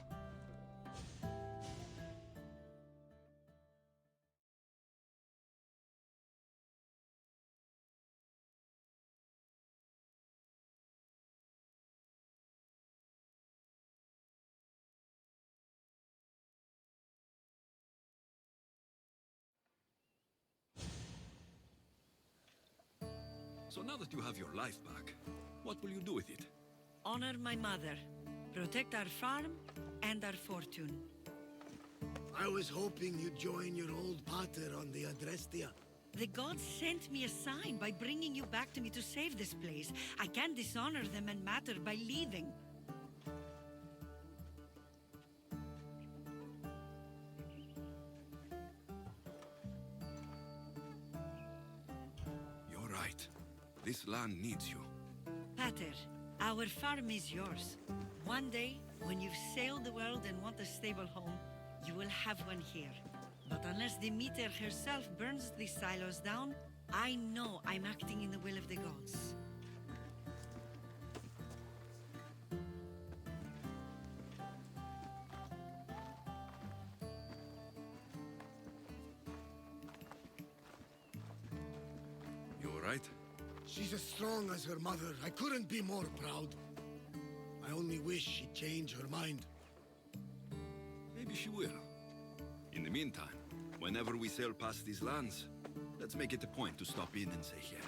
So now that you have your life back, what will you do with it? Honor my mother. Protect our farm and our fortune. I was hoping you'd join your old pater on the Adrestia. The gods sent me a sign by bringing you back to me to save this place. I can't dishonor them and Mater by leaving. You're right. This land needs you. Pater, our farm is yours. One day, when you've sailed the world and want a stable home, you will have one here. But unless Demeter herself burns these silos down, I know I'm acting in the will of the gods. You all right? She's as strong as her mother. I couldn't be more proud. I only wish she'd change her mind. Maybe she will. In the meantime, whenever we sail past these lands, let's make it a point to stop in and say here.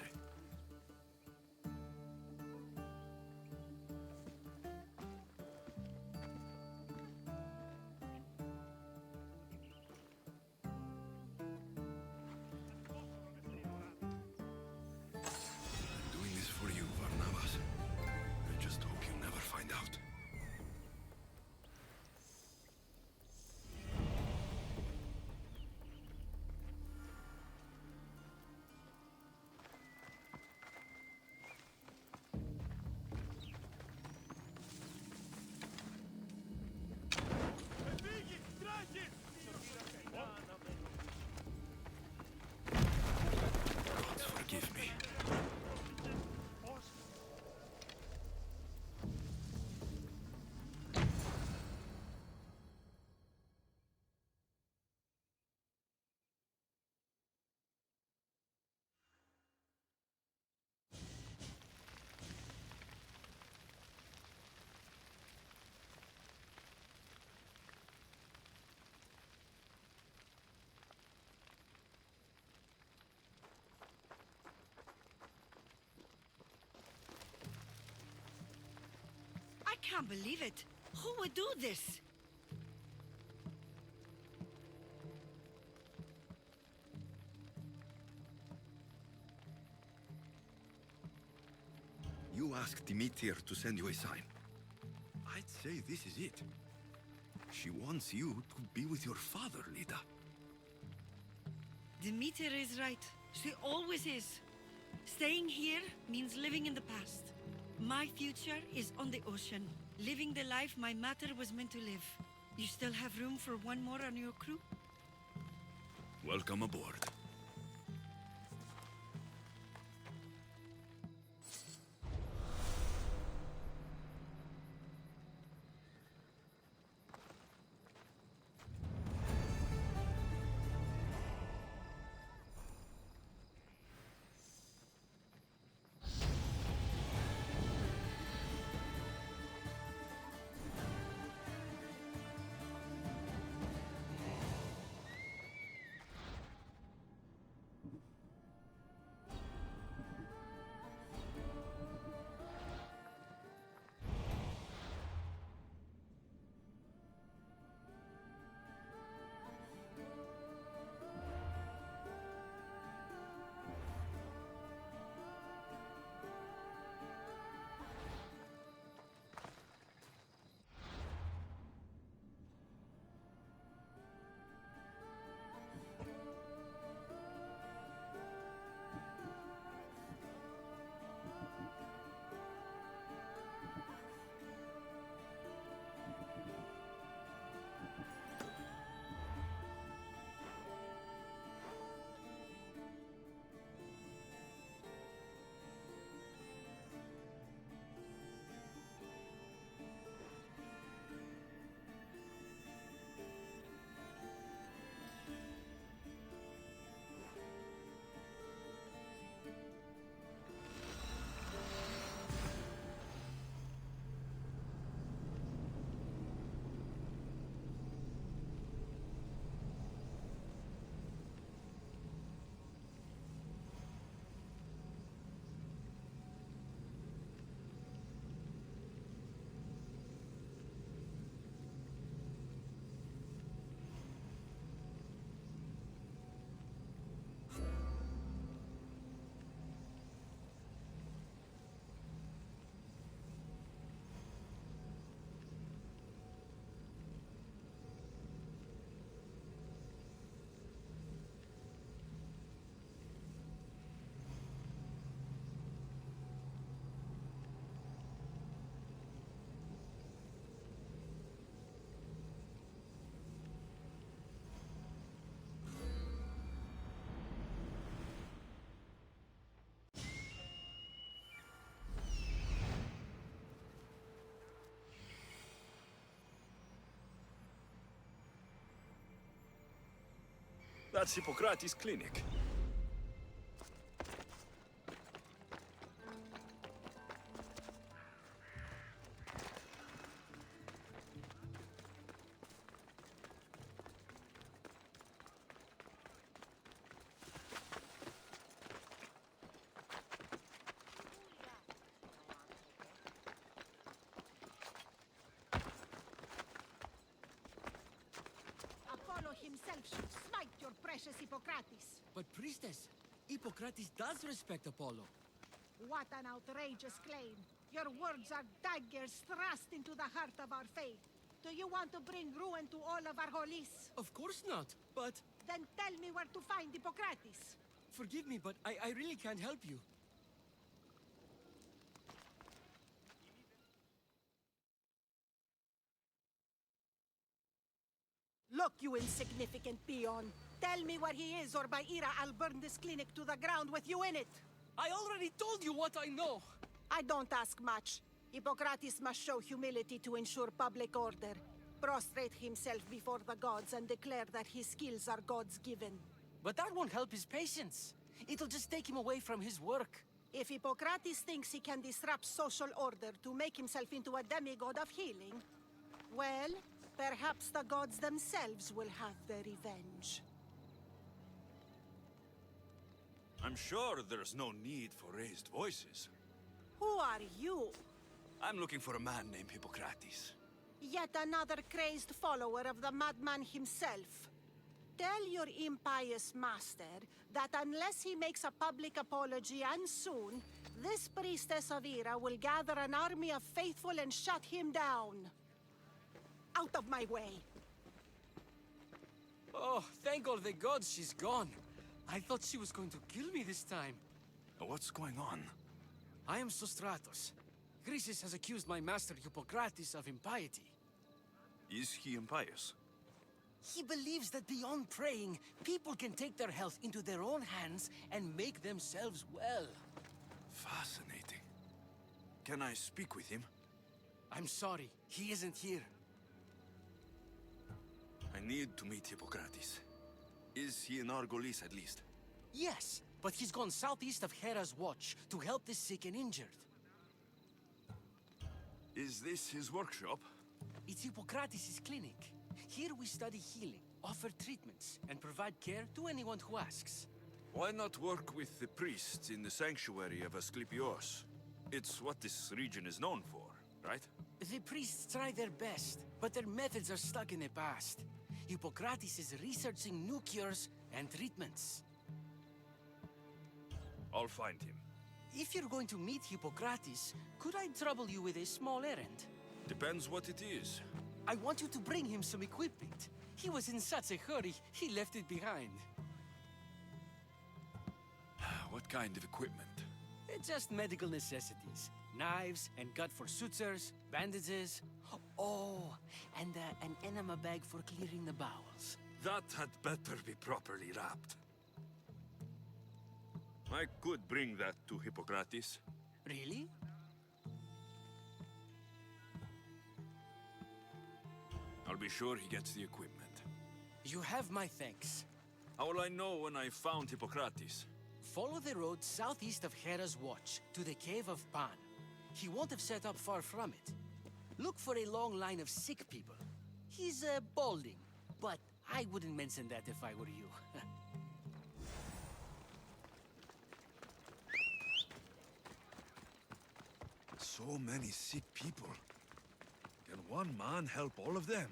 can't believe it. Who would do this? You asked Demeter to send you a sign. I'd say this is it. She wants you to be with your father, Lida. Demeter is right. She always is. Staying here means living in the past. My future is on the ocean, living the life my mater was meant to live. You still have room for one more on your crew? Welcome aboard. That's Hippocrates' clinic. Apollo himself should smite your precious Hippocrates. But priestess, Hippocrates does respect Apollo. What an outrageous claim. Your words are daggers thrust into the heart of our faith. Do you want to bring ruin to all of our holies? Of course not, but... Then tell me where to find Hippocrates. Forgive me, but I really can't help you. Look, you insignificant peon. Tell me where he is, or by Ira, I'll burn this clinic to the ground with you in it. I already told you what I know. I don't ask much. Hippocrates must show humility to ensure public order. Prostrate himself before the gods and declare that his skills are gods-given. But that won't help his patience. It'll just take him away from his work. If Hippocrates thinks he can disrupt social order to make himself into a demigod of healing, well, perhaps the gods themselves will have their revenge. I'm sure there's no need for raised voices. Who are you? I'm looking for a man named Hippocrates. Yet another crazed follower of the madman himself. Tell your impious master that unless he makes a public apology and soon, this priestess of Ira will gather an army of faithful and shut him down. Out of my way. Oh, thank all the gods she's gone. I thought she was going to kill me this time. What's going on? I am Sostratos. Chrysis has accused my master Hippocrates of impiety. Is he impious? He believes that beyond praying, people can take their health into their own hands and make themselves well. Fascinating. Can I speak with him? I'm sorry, he isn't here. I need to meet Hippocrates. Is he in Argolis at least? Yes, but he's gone southeast of Hera's Watch to help the sick and injured. Is this his workshop? It's Hippocrates' clinic. Here we study healing, offer treatments, and provide care to anyone who asks. Why not work with the priests in the sanctuary of Asclepios? It's what this region is known for, right? The priests try their best, but their methods are stuck in the past. Hippocrates is researching new cures and treatments. I'll find him. If you're going to meet Hippocrates, could I trouble you with a small errand? Depends what it is. I want you to bring him some equipment. He was in such a hurry, he left it behind. What kind of equipment? Just medical necessities. Knives and gut for sutures, bandages. Oh, and an enema bag for clearing the bowels. That had better be properly wrapped. I could bring that to Hippocrates. Really? I'll be sure he gets the equipment. You have my thanks. How will I know when I found Hippocrates? Follow the road southeast of Hera's Watch to the Cave of Pan. He won't have set up far from it. Look for a long line of sick people. He's balding, but I wouldn't mention that if I were you. So many sick people. Can one man help all of them?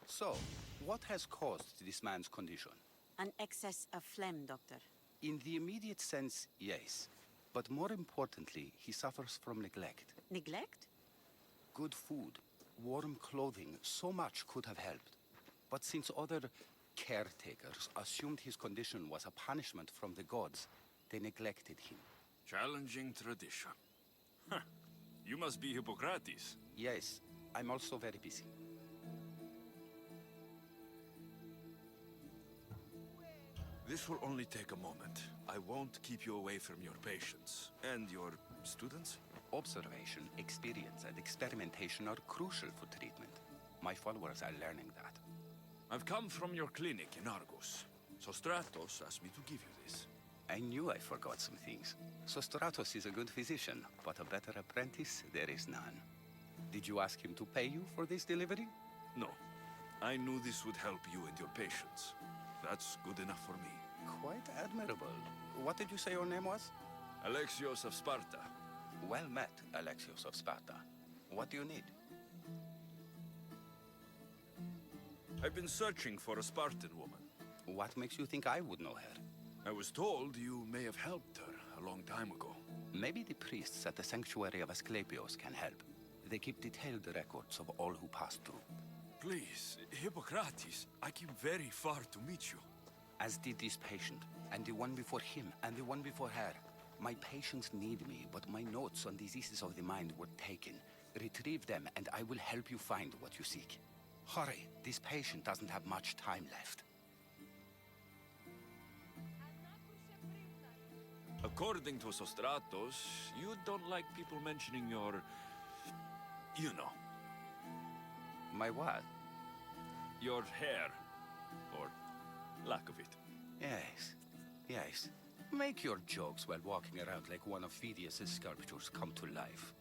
So, what has caused this man's condition? An excess of phlegm, Doctor. In the immediate sense, yes. But more importantly, he suffers from neglect. Neglect? Good food, warm clothing, so much could have helped. But since other caretakers assumed his condition was a punishment from the gods, they neglected him. Challenging tradition. Huh. You must be Hippocrates. Yes, I'm also very busy. This will only take a moment. I won't keep you away from your patients. And your students? Observation, experience, and experimentation are crucial for treatment. My followers are learning that. I've come from your clinic in Argos. So Stratos asked me to give you this. I knew I forgot some things. Sostratos is a good physician, but a better apprentice there is none. Did you ask him to pay you for this delivery? No. I knew this would help you and your patients. That's good enough for me. Quite admirable. What did you say your name was? Alexios of Sparta. Well met, Alexios of Sparta. What do you need? I've been searching for a Spartan woman. What makes you think I would know her? I was told you may have helped her a long time ago. Maybe the priests at the sanctuary of Asclepios can help. They keep detailed records of all who pass through. Please, Hippocrates, I came very far to meet you. As did this patient, and the one before him, and the one before her. My patients need me, but my notes on diseases of the mind were taken. Retrieve them, and I will help you find what you seek. Hurry, this patient doesn't have much time left. According to Sostratos, you don't like people mentioning your... you know. My what? Your hair. Or lack of it. Yes, yes. Make your jokes while walking around like one of Phidias' sculptures come to life.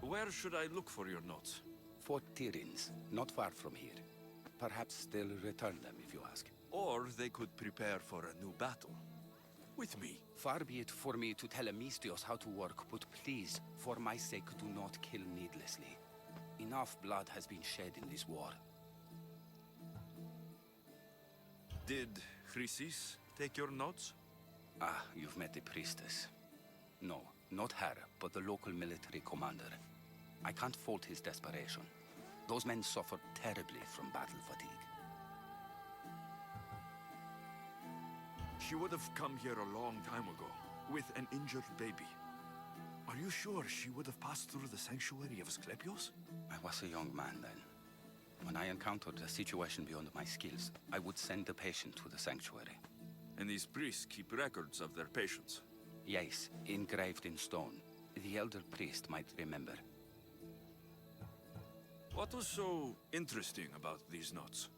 Where should I look for your notes? Fort Tyrins, not far from here. Perhaps they'll return them if you ask. Or they could prepare for a new battle. With me. Far be it for me to tell Amistios how to work, but please, for my sake, do not kill needlessly. Enough blood has been shed in this war. Did Chrysis take your notes? Ah, you've met the priestess. No, not her, but the local military commander. I can't fault his desperation. Those men suffered terribly from battle fatigue. She would have come here a long time ago, with an injured baby. Are you sure she would have passed through the sanctuary of Asclepios? I was a young man then. When I encountered a situation beyond my skills, I would send the patient to the sanctuary. And these priests keep records of their patients? Yes, engraved in stone. The elder priest might remember. What was so interesting about these notes?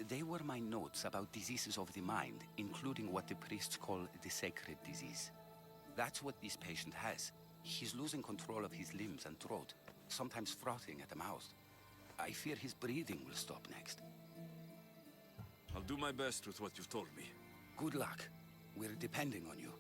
They were my notes about diseases of the mind, including what the priests call the sacred disease. That's what this patient has. He's losing control of his limbs and throat, sometimes frothing at the mouth. I fear his breathing will stop next. I'll do my best with what you've told me. Good luck. We're depending on you.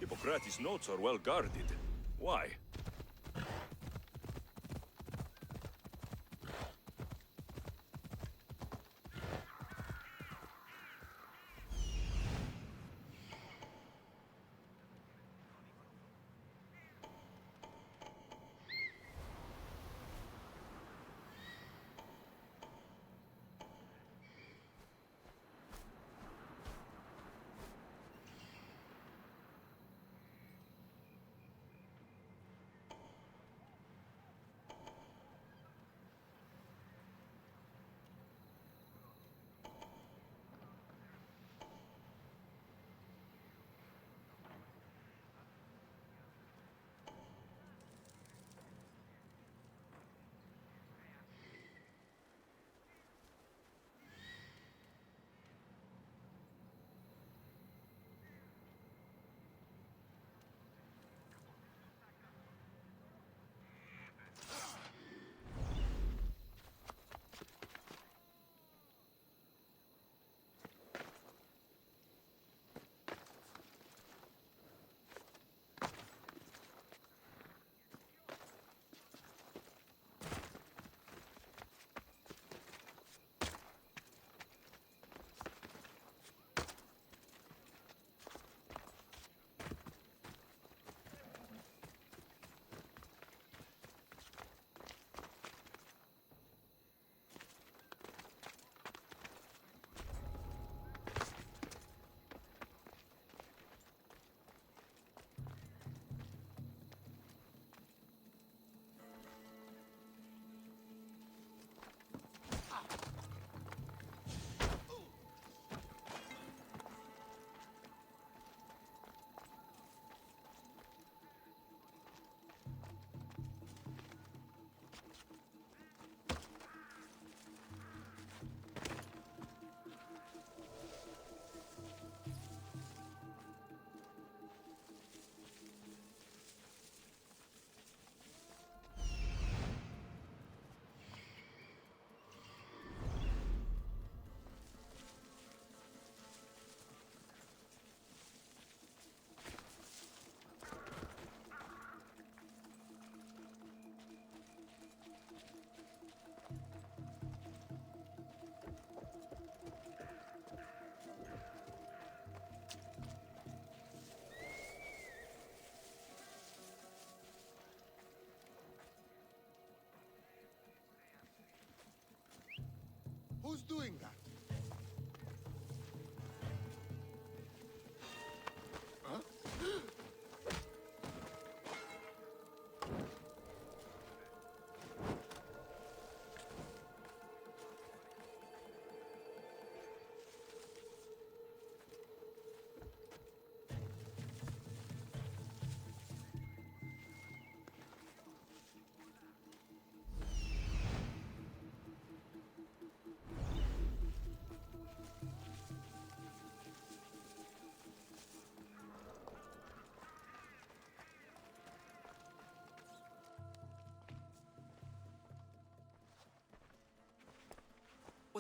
Hippocrates' notes are well guarded. Why?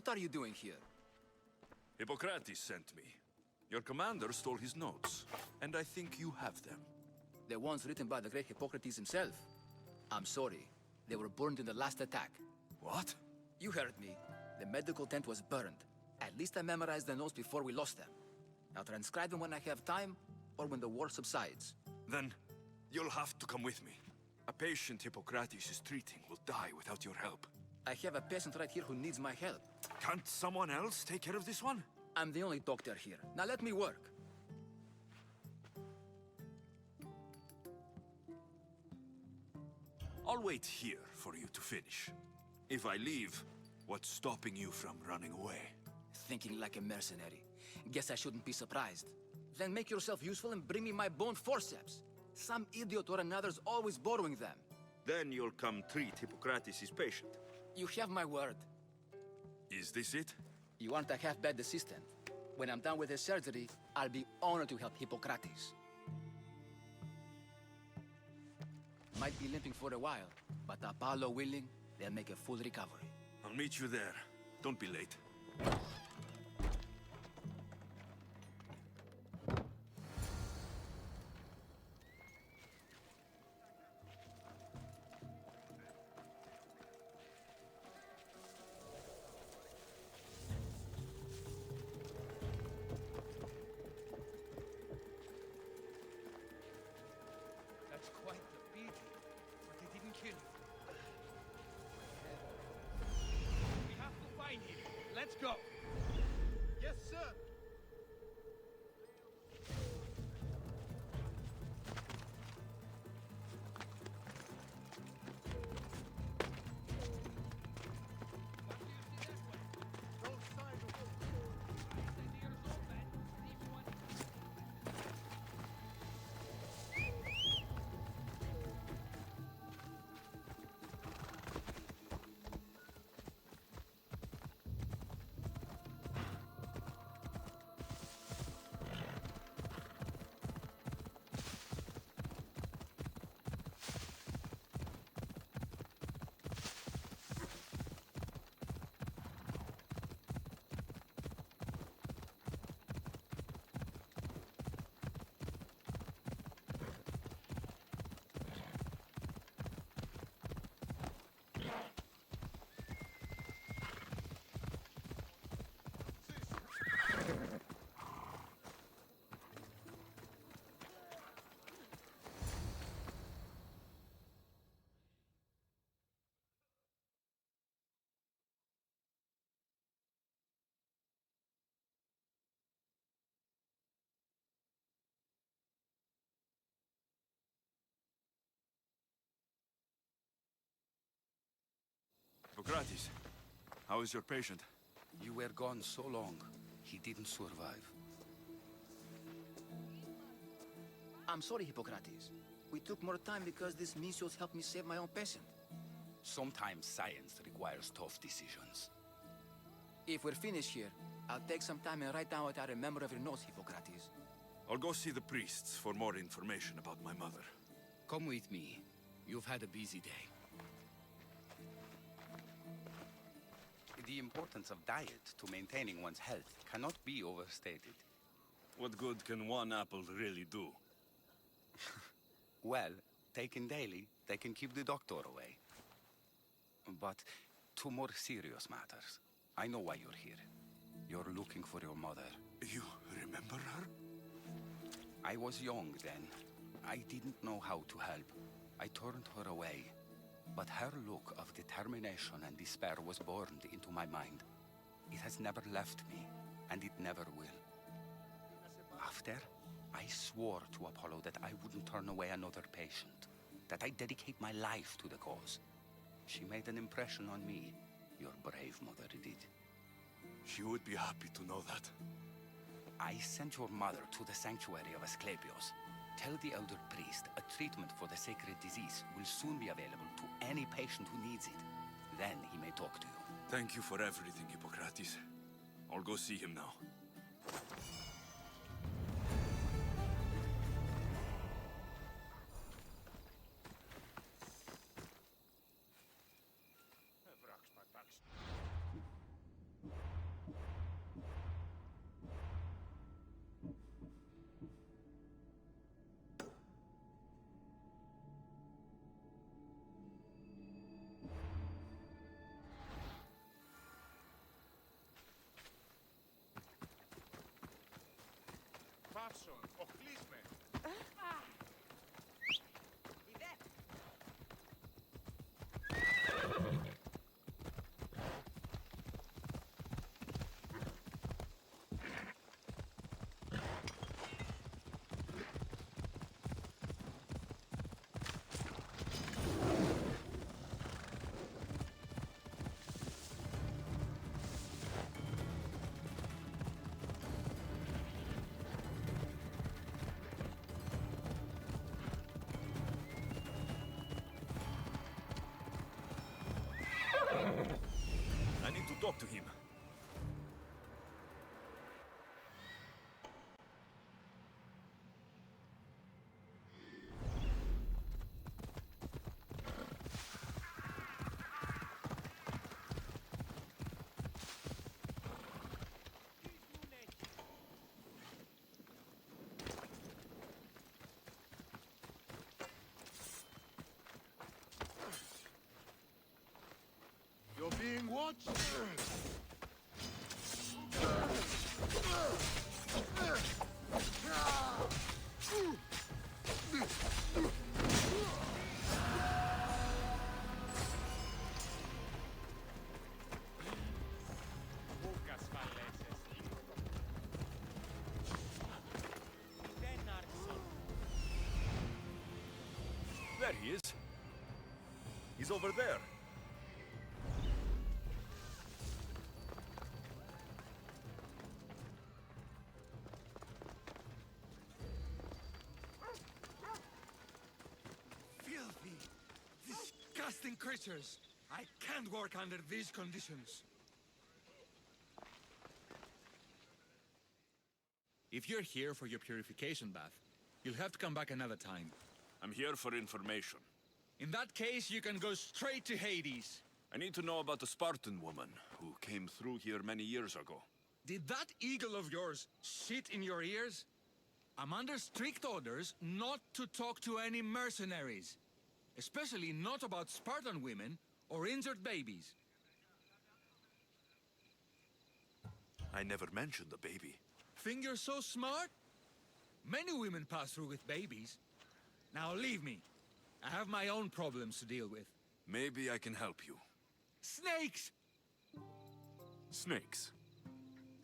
What are you doing here? Hippocrates sent me. Your commander stole his notes, and I think you have them. The ones written by the great Hippocrates himself. I'm sorry. They were burned in the last attack. What? You heard me. The medical tent was burned. At least I memorized the notes before we lost them. I'll transcribe them when I have time, or when the war subsides. Then, you'll have to come with me. A patient Hippocrates is treating will die without your help. I have a patient right here who needs my help. Can't someone else take care of this one? I'm the only doctor here. Now let me work. I'll wait here for you to finish. If I leave, what's stopping you from running away? Thinking like a mercenary. Guess I shouldn't be surprised. Then make yourself useful and bring me my bone forceps. Some idiot or another's always borrowing them. Then you'll come treat Hippocrates' patient. You have my word. Is this it? You aren't a half-bad assistant. When I'm done with the surgery, I'll be honored to help Hippocrates. Might be limping for a while, but Apollo willing, they'll make a full recovery. I'll meet you there. Don't be late. That's quite the beating, but they didn't kill him. We have to find him. Let's go. Yes, sir. Hippocrates, how is your patient? You were gone so long, he didn't survive. I'm sorry, Hippocrates. We took more time because this Misios helped me save my own patient. Sometimes science requires tough decisions. If we're finished here, I'll take some time and write down what I remember of your notes, Hippocrates. I'll go see the priests for more information about my mother. Come with me. You've had a busy day. The importance of diet to maintaining one's health cannot be overstated. What good can one apple really do? Well, taken daily, they can keep the doctor away. But to more serious matters, I know why you're here. You're looking for your mother. You remember her? I was young then. I didn't know how to help. I turned her away. But her look of determination and despair was burned into my mind. It has never left me, and it never will. After, I swore to Apollo that I wouldn't turn away another patient, that I'd dedicate my life to the cause. She made an impression on me. Your brave mother did. She would be happy to know that. I sent your mother to the sanctuary of Asclepios. Tell the elder priest a treatment for the sacred disease will soon be available to any patient who needs it. Then he may talk to you. Thank you for everything, Hippocrates. I'll go see him now. talk to him. You're being watched. There he is. He's over there. Filthy, disgusting creatures. I can't work under these conditions. If you're here for your purification bath, you'll have to come back another time. I'm here for information. In that case, you can go straight to Hades. I need to know about the Spartan woman who came through here many years ago. Did that eagle of yours shit in your ears? I'm under strict orders not to talk to any mercenaries. Especially not about Spartan women or injured babies. I never mentioned the baby. Think you're so smart? Many women pass through with babies. Now leave me. I have my own problems to deal with. Maybe I can help you. Snakes! Snakes?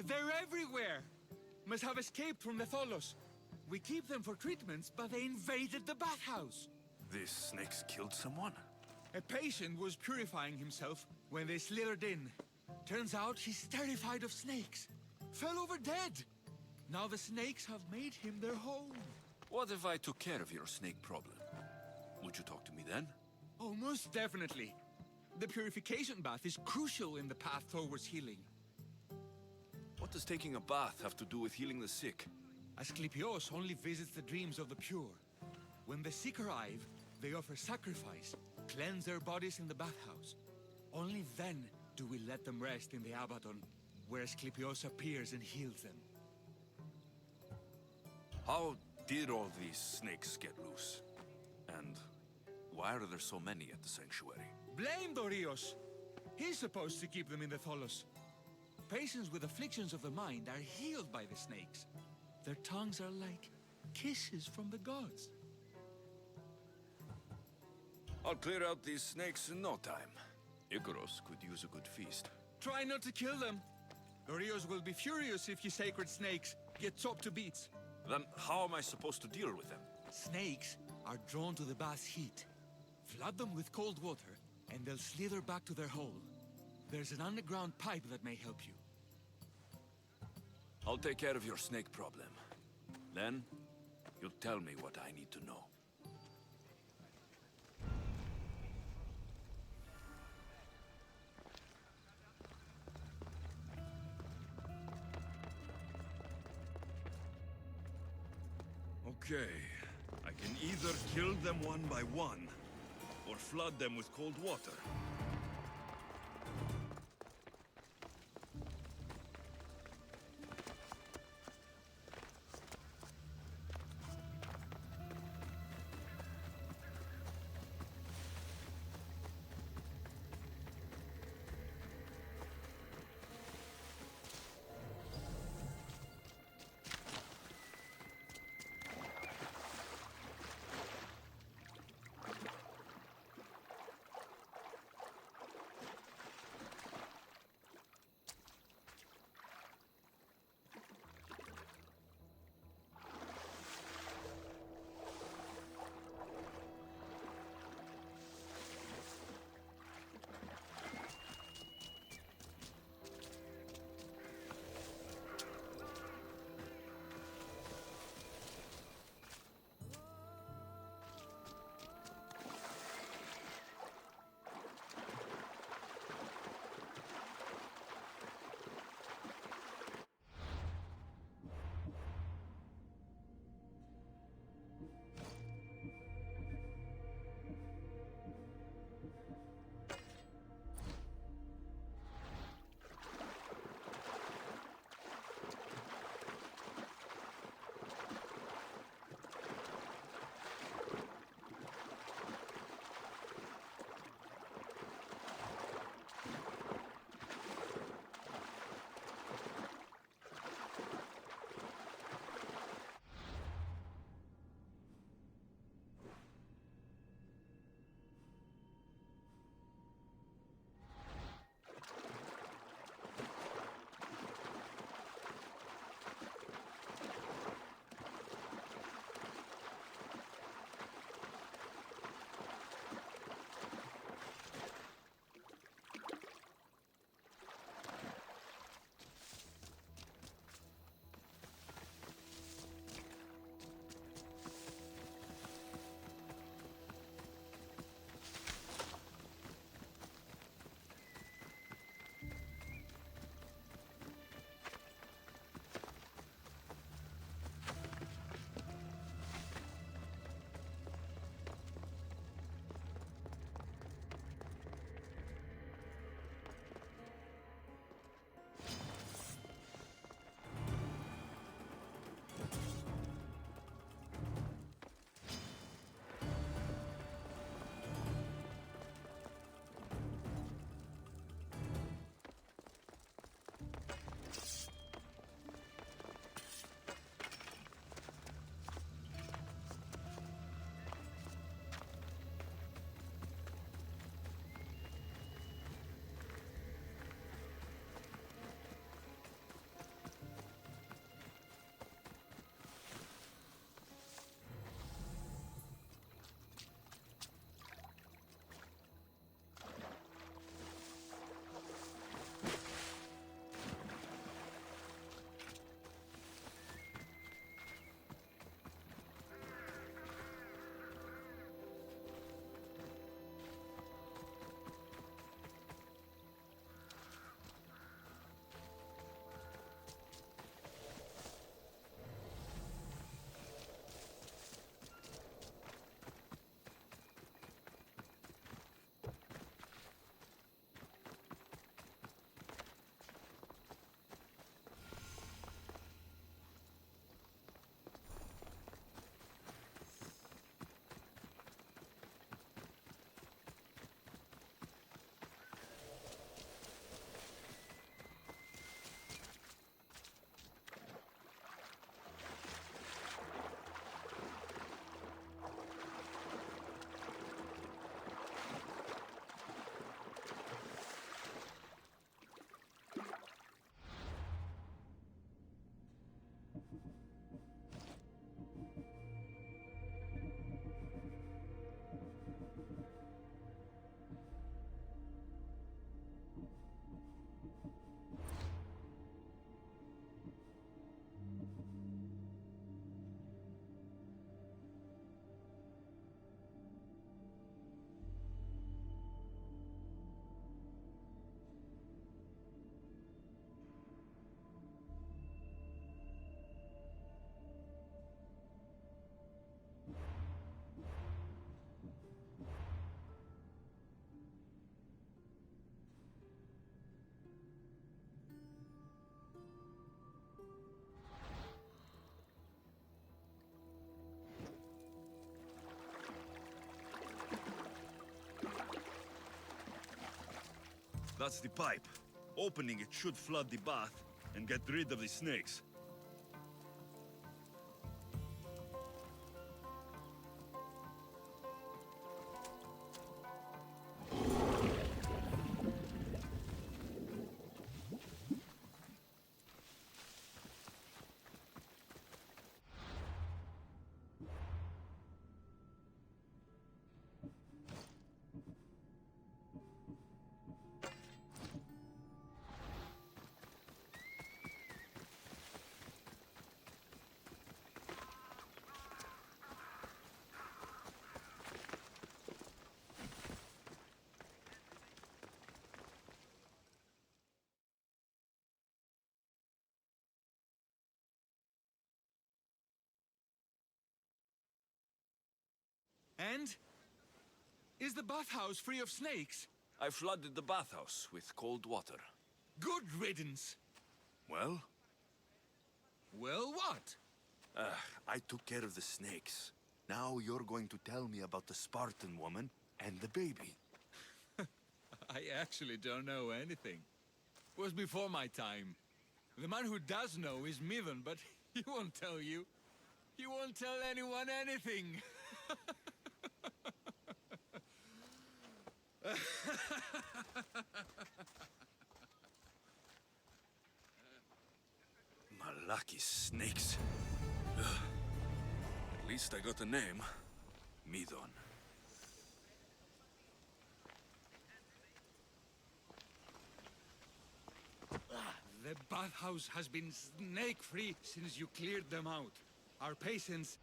They're everywhere! Must have escaped from the Tholos. We keep them for treatments, but they invaded the bathhouse. These snakes killed someone? A patient was purifying himself when they slithered in. Turns out he's terrified of snakes. Fell over dead. Now the snakes have made him their home. What if I took care of your snake problem? Would you talk to me then? Oh, most definitely. The purification bath is crucial in the path towards healing. What does taking a bath have to do with healing the sick? Asclepios only visits the dreams of the pure. When the sick arrive, they offer sacrifice, cleanse their bodies in the bathhouse. Only then do we let them rest in the Abaddon, where Asclepios appears and heals them. How did all these snakes get loose? And why are there so many at the sanctuary? Blame Dorios! He's supposed to keep them in the Tholos. Patients with afflictions of the mind are healed by the snakes. Their tongues are like kisses from the gods. I'll clear out these snakes in no time. Icaros could use a good feast. Try not to kill them. Dorios will be furious if you sacred snakes get chopped to bits. Then how am I supposed to deal with them? Snakes are drawn to the bath's heat. Flood them with cold water, and they'll slither back to their hole. There's an underground pipe that may help you. I'll take care of your snake problem. Then, you'll tell me what I need to know. Okay. I can either kill them one by one, or flood them with cold water. That's the pipe. Opening it should flood the bath and get rid of the snakes. And? Is the bathhouse free of snakes? I flooded the bathhouse with cold water. Good riddance. Well? Well, what? I took care of the snakes. Now you're going to tell me about the Spartan woman and the baby. I actually don't know anything. It was before my time. The man who does know is Midon, but he won't tell you. He won't tell anyone anything. Malaki snakes. Ugh. At least I got a name. Midon. The bathhouse has been snake-free since you cleared them out. Our patience...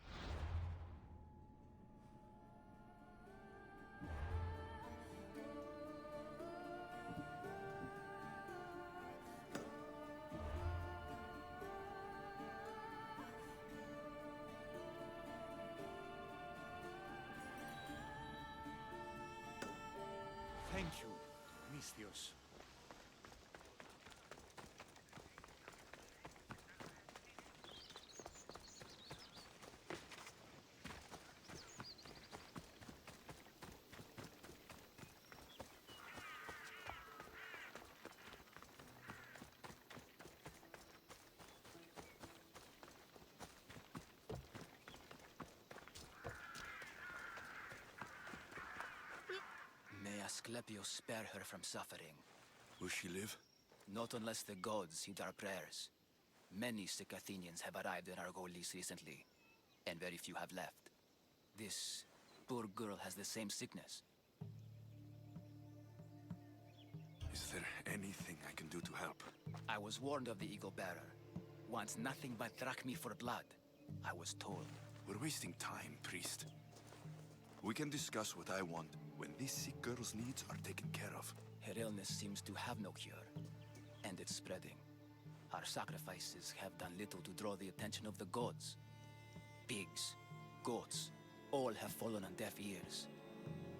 Thank you, Misthios. May Asclepius spare her from suffering. Will she live? Not unless the gods heed our prayers. Many sick Athenians have arrived in Argolis recently, and very few have left. This poor girl has the same sickness. Is there anything I can do to help? I was warned of the Eagle Bearer. Wants nothing but drachmi for blood. I was told. We're wasting time, priest. We can discuss what I want when this sick girl's needs are taken care of. Her illness seems to have no cure, and it's spreading. Our sacrifices have done little to draw the attention of the gods. Pigs, goats, all have fallen on deaf ears.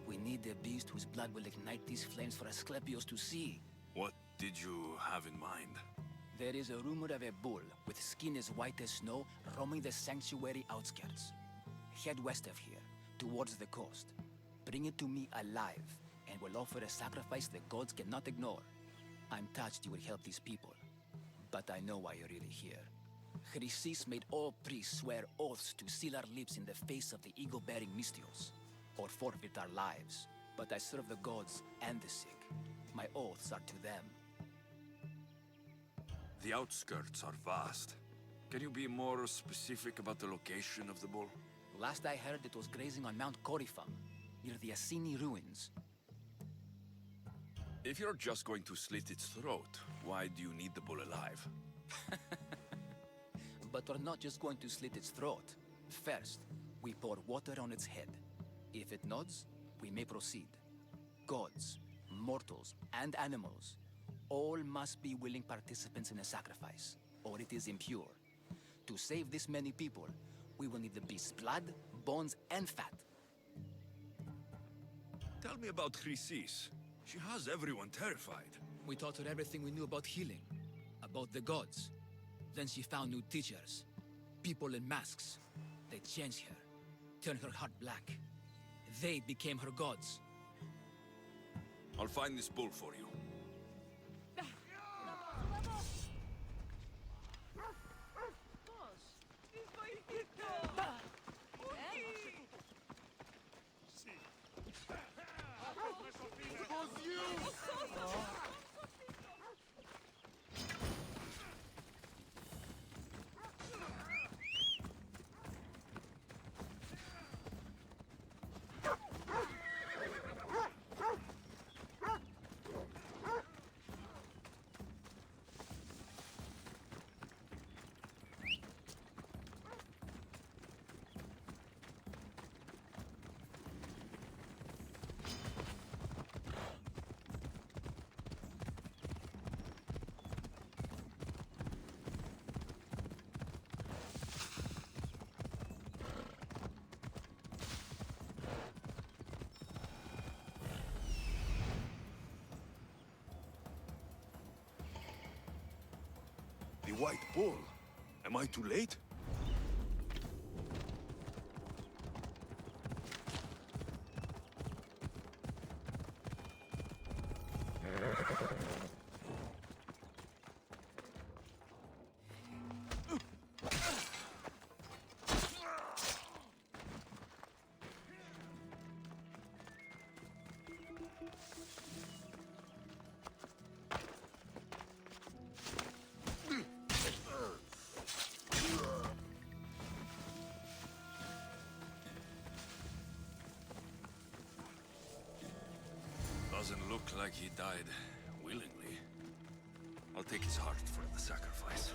We need a beast whose blood will ignite these flames for Asclepius to see. What did you have in mind? There is a rumor of a bull with skin as white as snow roaming the sanctuary outskirts. Head west of here, towards the coast. Bring it to me alive, and we'll offer a sacrifice the gods cannot ignore. I'm touched you will help these people, but I know why you're really here. Chrysis made all priests swear oaths to seal our lips in the face of the eagle-bearing Misthios, or forfeit our lives. But I serve the gods and the sick. My oaths are to them. The outskirts are vast. Can you be more specific about the location of the bull? Last I heard, it was grazing on Mount Corifum, near the Assini ruins. If you're just going to slit its throat, why do you need the bull alive? But we're not just going to slit its throat. First, we pour water on its head. If it nods, we may proceed. Gods, mortals, and animals, all must be willing participants in a sacrifice, or it is impure. To save this many people, we will need the beast's blood, bones, and fat. Tell me about Chrysis. She has everyone terrified. We taught her everything we knew about healing, about the gods. Then she found new teachers, people in masks. They changed her, turned her heart black. They became her gods. I'll find this bull for you. white bull. Am I too late? Doesn't look like he died willingly. I'll take his heart for the sacrifice.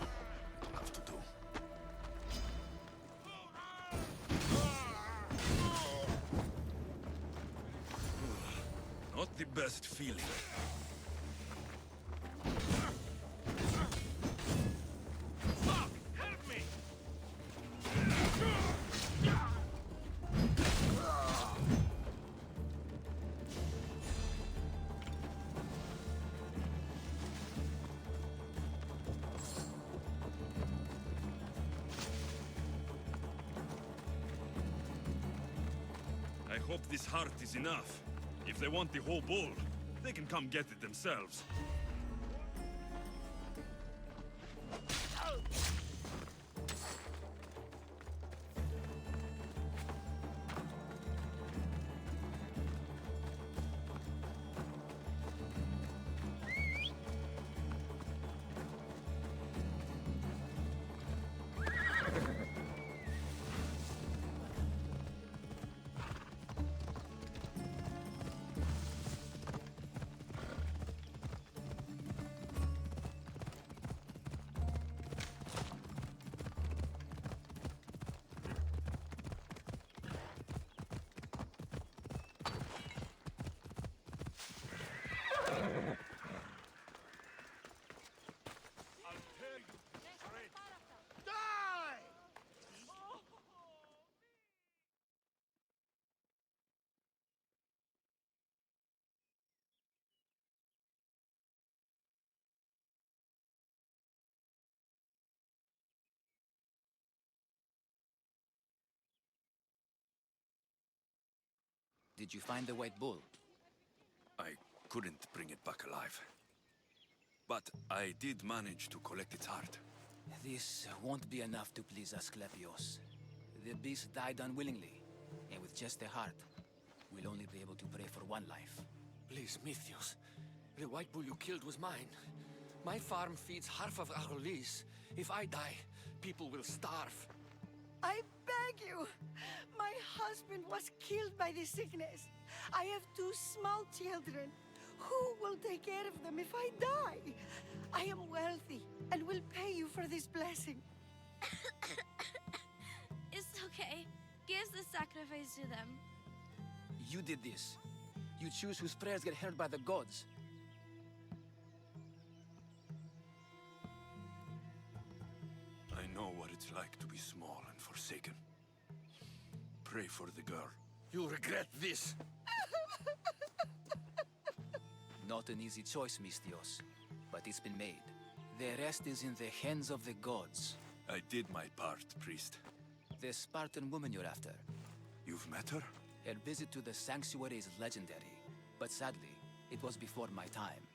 It'll have to do. Not the best feeling. Fuck! Help me! I hope this heart is enough. If they want the whole bull, they can come get it themselves. Did you find the white bull? I couldn't bring it back alive. But I did manage to collect its heart. This won't be enough to please Asclepios. The beast died unwillingly, and with just the heart, we'll only be able to pray for one life. Please, Mythios. The white bull you killed was mine. My farm feeds half of our lease. If I die, people will starve. I beg you! My husband was killed by the sickness. I have 2 small children. Who will take care of them if I die? I am wealthy and will pay you for this blessing. It's okay. Give the sacrifice to them. You did this. You choose whose prayers get heard by the gods. I know what it's like to be small and forsaken. Pray for the girl. You'll regret this. Not an easy choice, Mystios, but it's been made. The rest is in the hands of the gods. I did my part, priest. The Spartan woman you're after. You've met her? Her visit to the sanctuary is legendary, but sadly, it was before my time.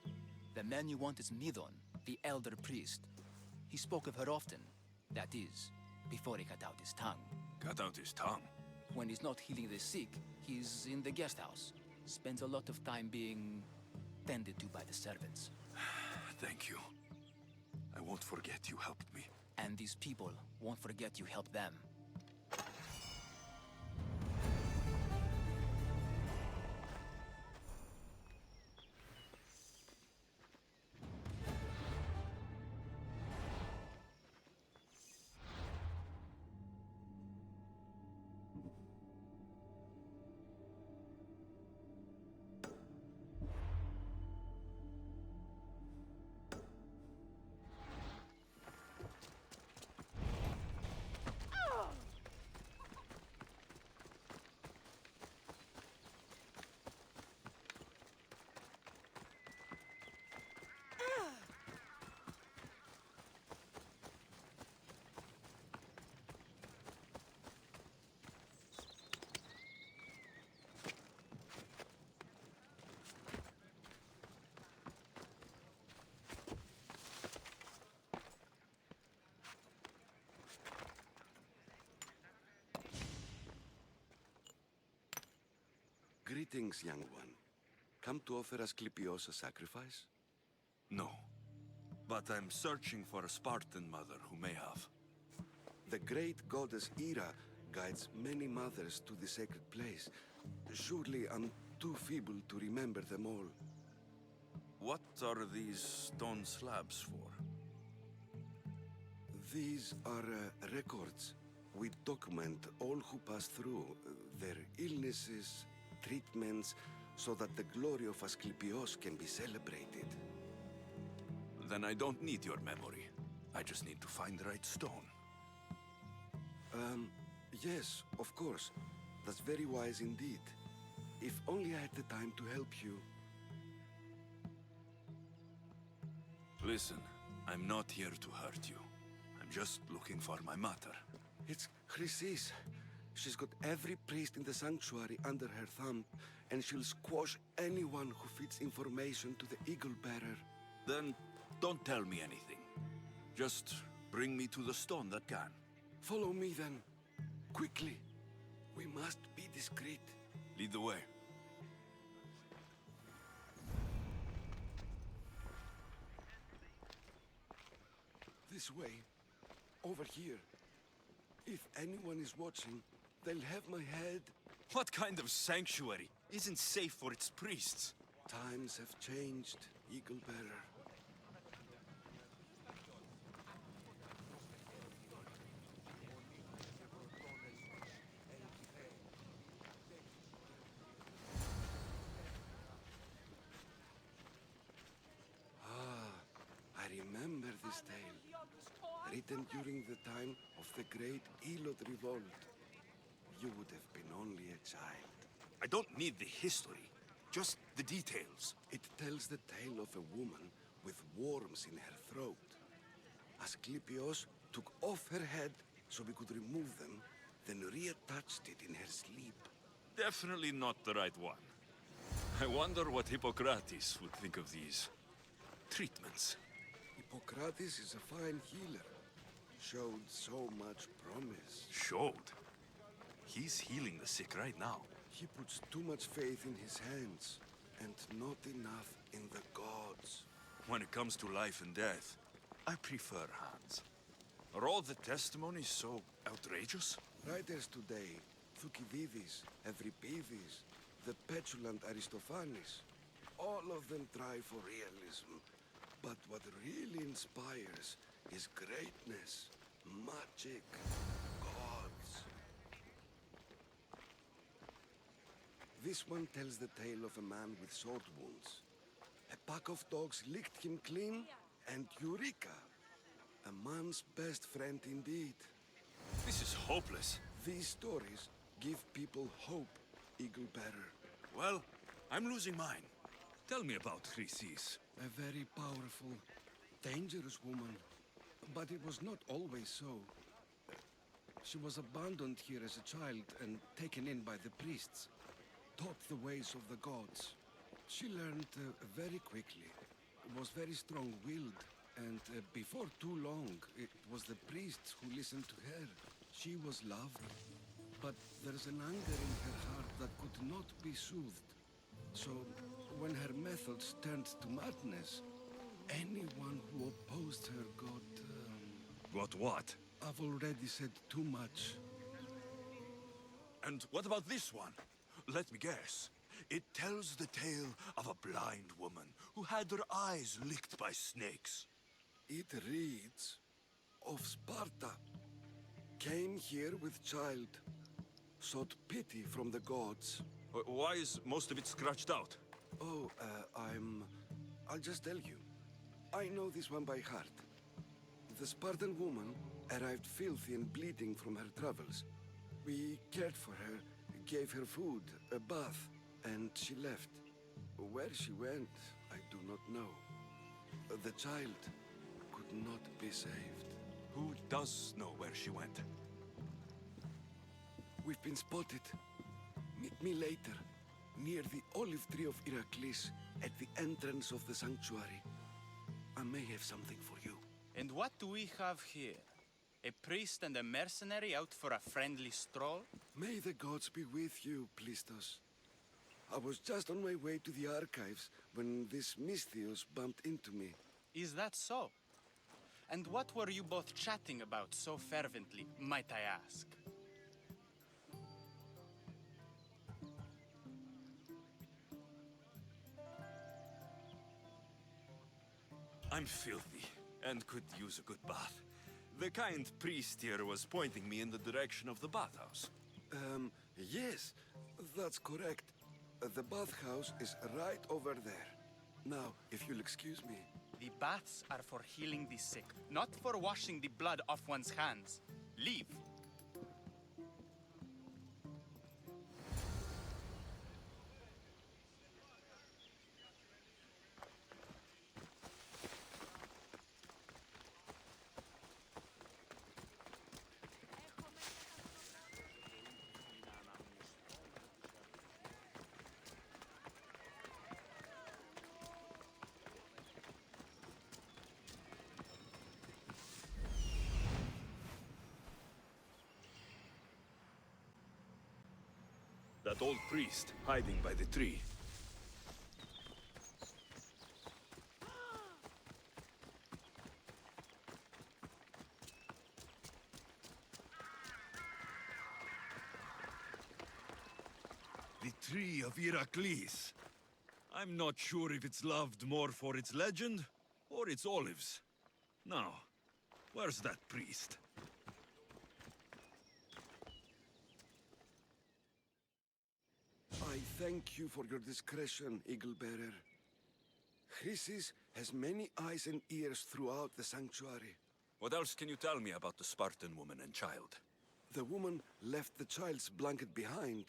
The man you want is Midon, the elder priest. He spoke of her often. That is, before he cut out his tongue. Cut out his tongue? When he's not healing the sick, he's in the guest house. Spends a lot of time being tended to by the servants. Thank you. I won't forget you helped me. And these people won't forget you helped them. Greetings, young one. Come to offer Asclepios a sacrifice? No. But I'm searching for a Spartan mother who may have. The great goddess Ira guides many mothers to the sacred place. Surely I'm too feeble to remember them all. What are these stone slabs for? These are records. We document all who pass through, their illnesses, treatments, so that the glory of Asclepios can be celebrated. Then I don't need your memory. I just need to find the right stone. Yes, of course. That's very wise indeed. If only I had the time to help you. Listen, I'm not here to hurt you. I'm just looking for my mother. It's Chrysis. She's got every priest in the sanctuary under her thumb, and she'll squash anyone who feeds information to the Eagle Bearer. Then don't tell me anything. Just bring me to the stone that can. Follow me then. Quickly. We must be discreet. Lead the way. This way. Over here. If anyone is watching, they'll have my head. What kind of sanctuary isn't safe for its priests? Times have changed, Eagle Bearer. I remember this tale, written during the time of the great Elot revolt. You would have been only a child. I don't need the history, just the details. It tells the tale of a woman with worms in her throat. Asclepios took off her head so we could remove them, then reattached it in her sleep. Definitely not the right one. I wonder what Hippocrates would think of these treatments. Hippocrates is a fine healer. Showed so much promise. Showed? He's healing the sick right now. He puts too much faith in his hands, and not enough in the gods. When it comes to life and death, I prefer hands. Are all the testimonies so outrageous? Writers today, Thucydides, Euripides, the petulant Aristophanes, all of them try for realism. But what really inspires is greatness, magic, gods. This one tells the tale of a man with sword wounds. A pack of dogs licked him clean, and Eureka! A man's best friend indeed. This is hopeless. These stories give people hope, Eagle Bearer. Well, I'm losing mine. Tell me about Chrysis. A very powerful, dangerous woman. But it was not always so. She was abandoned here as a child and taken in by the priests. Taught the ways of the gods. She learned very quickly. Was very strong-willed. And before too long, it was the priests who listened to her. She was loved. But there's an anger in her heart that could not be soothed. So, when her methods turned to madness, anyone who opposed her got... Got what? I've already said too much. And what about this one? Let me guess. It tells the tale of a blind woman who had her eyes licked by snakes. It reads of Sparta. Came here with child. Sought pity from the gods. Why is most of it scratched out? Oh, I'll just tell you. I know this one by heart. The Spartan woman arrived filthy and bleeding from her travels. We cared for her, gave her food, a bath, and she left. Where she went, I do not know. The child could not be saved. Who does know where she went? We've been spotted. Meet me later, near the olive tree of Heracles, at the entrance of the sanctuary. I may have something for you. And what do we have here? A priest and a mercenary out for a friendly stroll? May the gods be with you, Plistos. I was just on my way to the archives when this Misthios bumped into me. Is that so? And what were you both chatting about so fervently, might I ask? I'm filthy and could use a good bath. The kind priest here was pointing me in the direction of the bathhouse. Yes, that's correct. The bathhouse is right over there. Now, if you'll excuse me. The baths are for healing the sick, not for washing the blood off one's hands. Leave. That old priest hiding by the tree. The tree of Heracles. I'm not sure if it's loved more for its legend or its olives. Now, where's that priest? I thank you for your discretion, Eagle Bearer. Chrysis has many eyes and ears throughout the sanctuary. What else can you tell me about the Spartan woman and child? The woman left the child's blanket behind.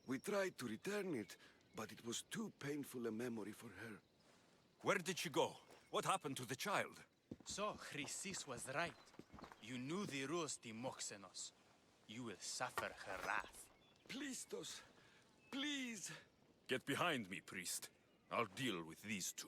We tried to return it, but it was too painful a memory for her. Where did she go? What happened to the child? So, Chrysis was right. You knew the rules, Timoxenos. You will suffer her wrath. Plistos, please. Get behind me, priest. I'll deal with these two.